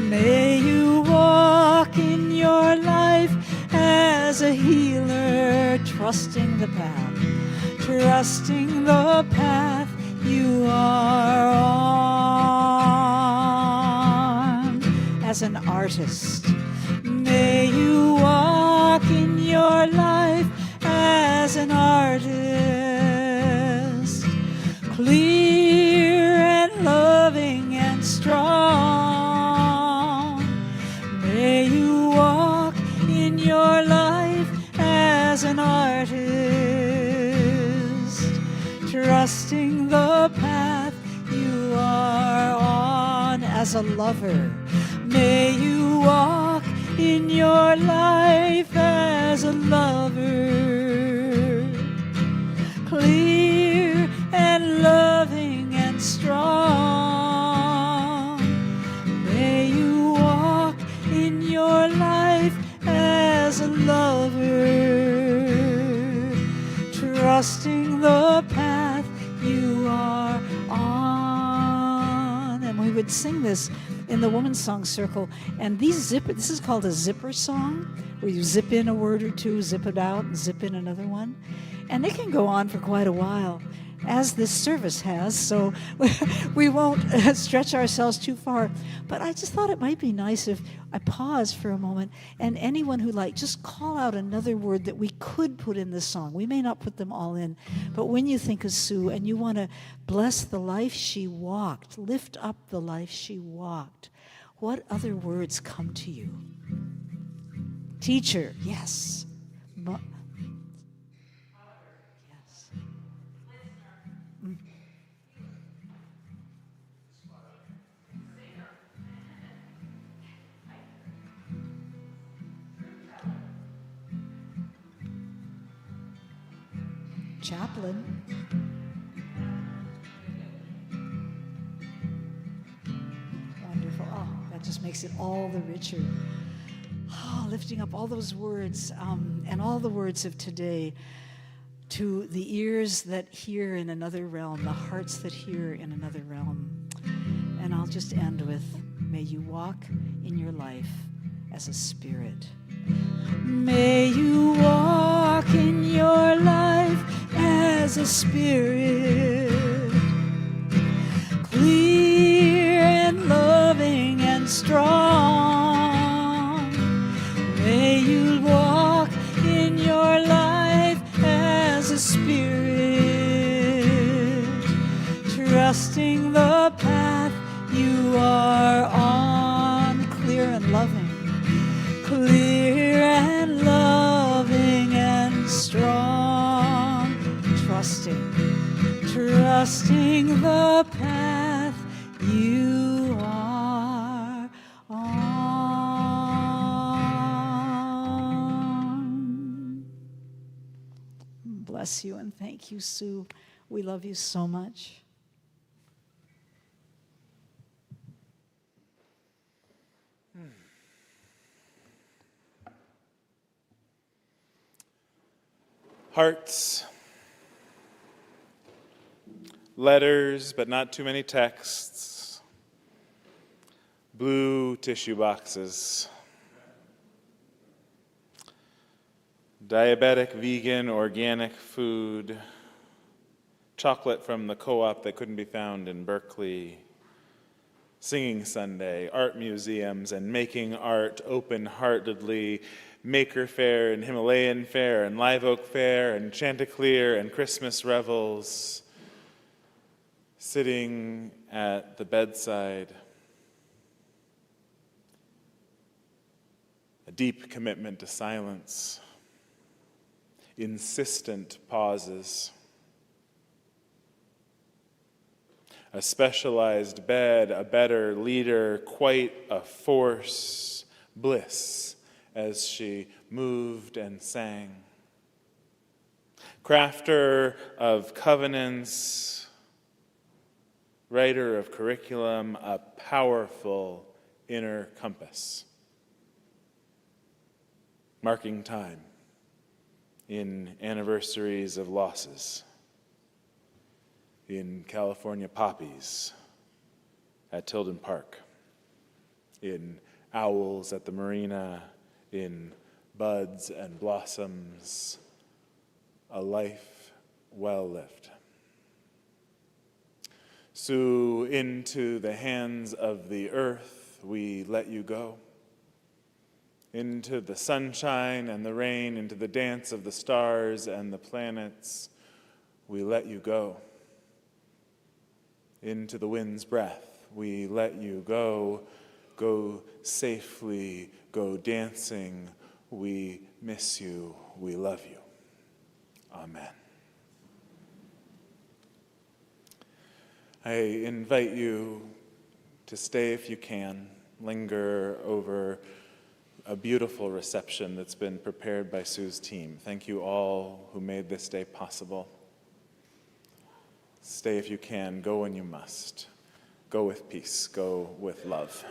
May you walk in your life as a healer, trusting the path you are on. an artist. May you walk in your life as an artist, clear and loving and strong. May you walk in your life as an artist, trusting the path you are on. As a lover, may you walk in your life as a lover, clear and loving and strong. May you walk in your life as a lover, trusting the path you are on. And we would sing this in the Women's Song Circle. And this is called a zipper song, where you zip in a word or two, zip it out, and zip in another one. And it can go on for quite a while, as this service has, so we won't stretch ourselves too far. But I just thought it might be nice if I pause for a moment, and anyone who just call out another word that we could put in this song. We may not put them all in, but when you think of Sue and you want to bless the life she walked, lift up the life she walked, what other words come to you? Teacher, yes. Chaplain. Wonderful. Oh, that just makes it all the richer. Oh, lifting up all those words and all the words of today to the ears that hear in another realm, the hearts that hear in another realm. And I'll just end with, may you walk in your life as a spirit. May you walk in your life as a spirit, clear and loving and strong. May you walk in your life as a spirit, trusting the path you are on, clear and loving, clear and loving and strong, trusting the path you are on. Bless you and thank you, Sue. We love you so much. Hearts, letters, but not too many texts, blue tissue boxes, diabetic, vegan, organic food, chocolate from the co-op that couldn't be found in Berkeley, singing Sunday, art museums, and making art open-heartedly, Maker Fair and Himalayan Fair and Live Oak Fair and Chanticleer and Christmas revels, sitting at the bedside, a deep commitment to silence, insistent pauses, a specialized bed, a better leader, quite a force, bliss, as she moved and sang. Crafter of covenants, writer of curriculum, a powerful inner compass. Marking time in anniversaries of losses, in California poppies at Tilden Park, in owls at the marina, in buds and blossoms, a life well lived. Sue, into the hands of the earth, we let you go. Into the sunshine and the rain, into the dance of the stars and the planets, we let you go. Into the wind's breath, we let you go. Go safely, go dancing. We miss you, we love you. Amen. I invite you to stay if you can, linger over a beautiful reception that's been prepared by Sue's team. Thank you all who made this day possible. Stay if you can, go when you must. Go with peace, go with love.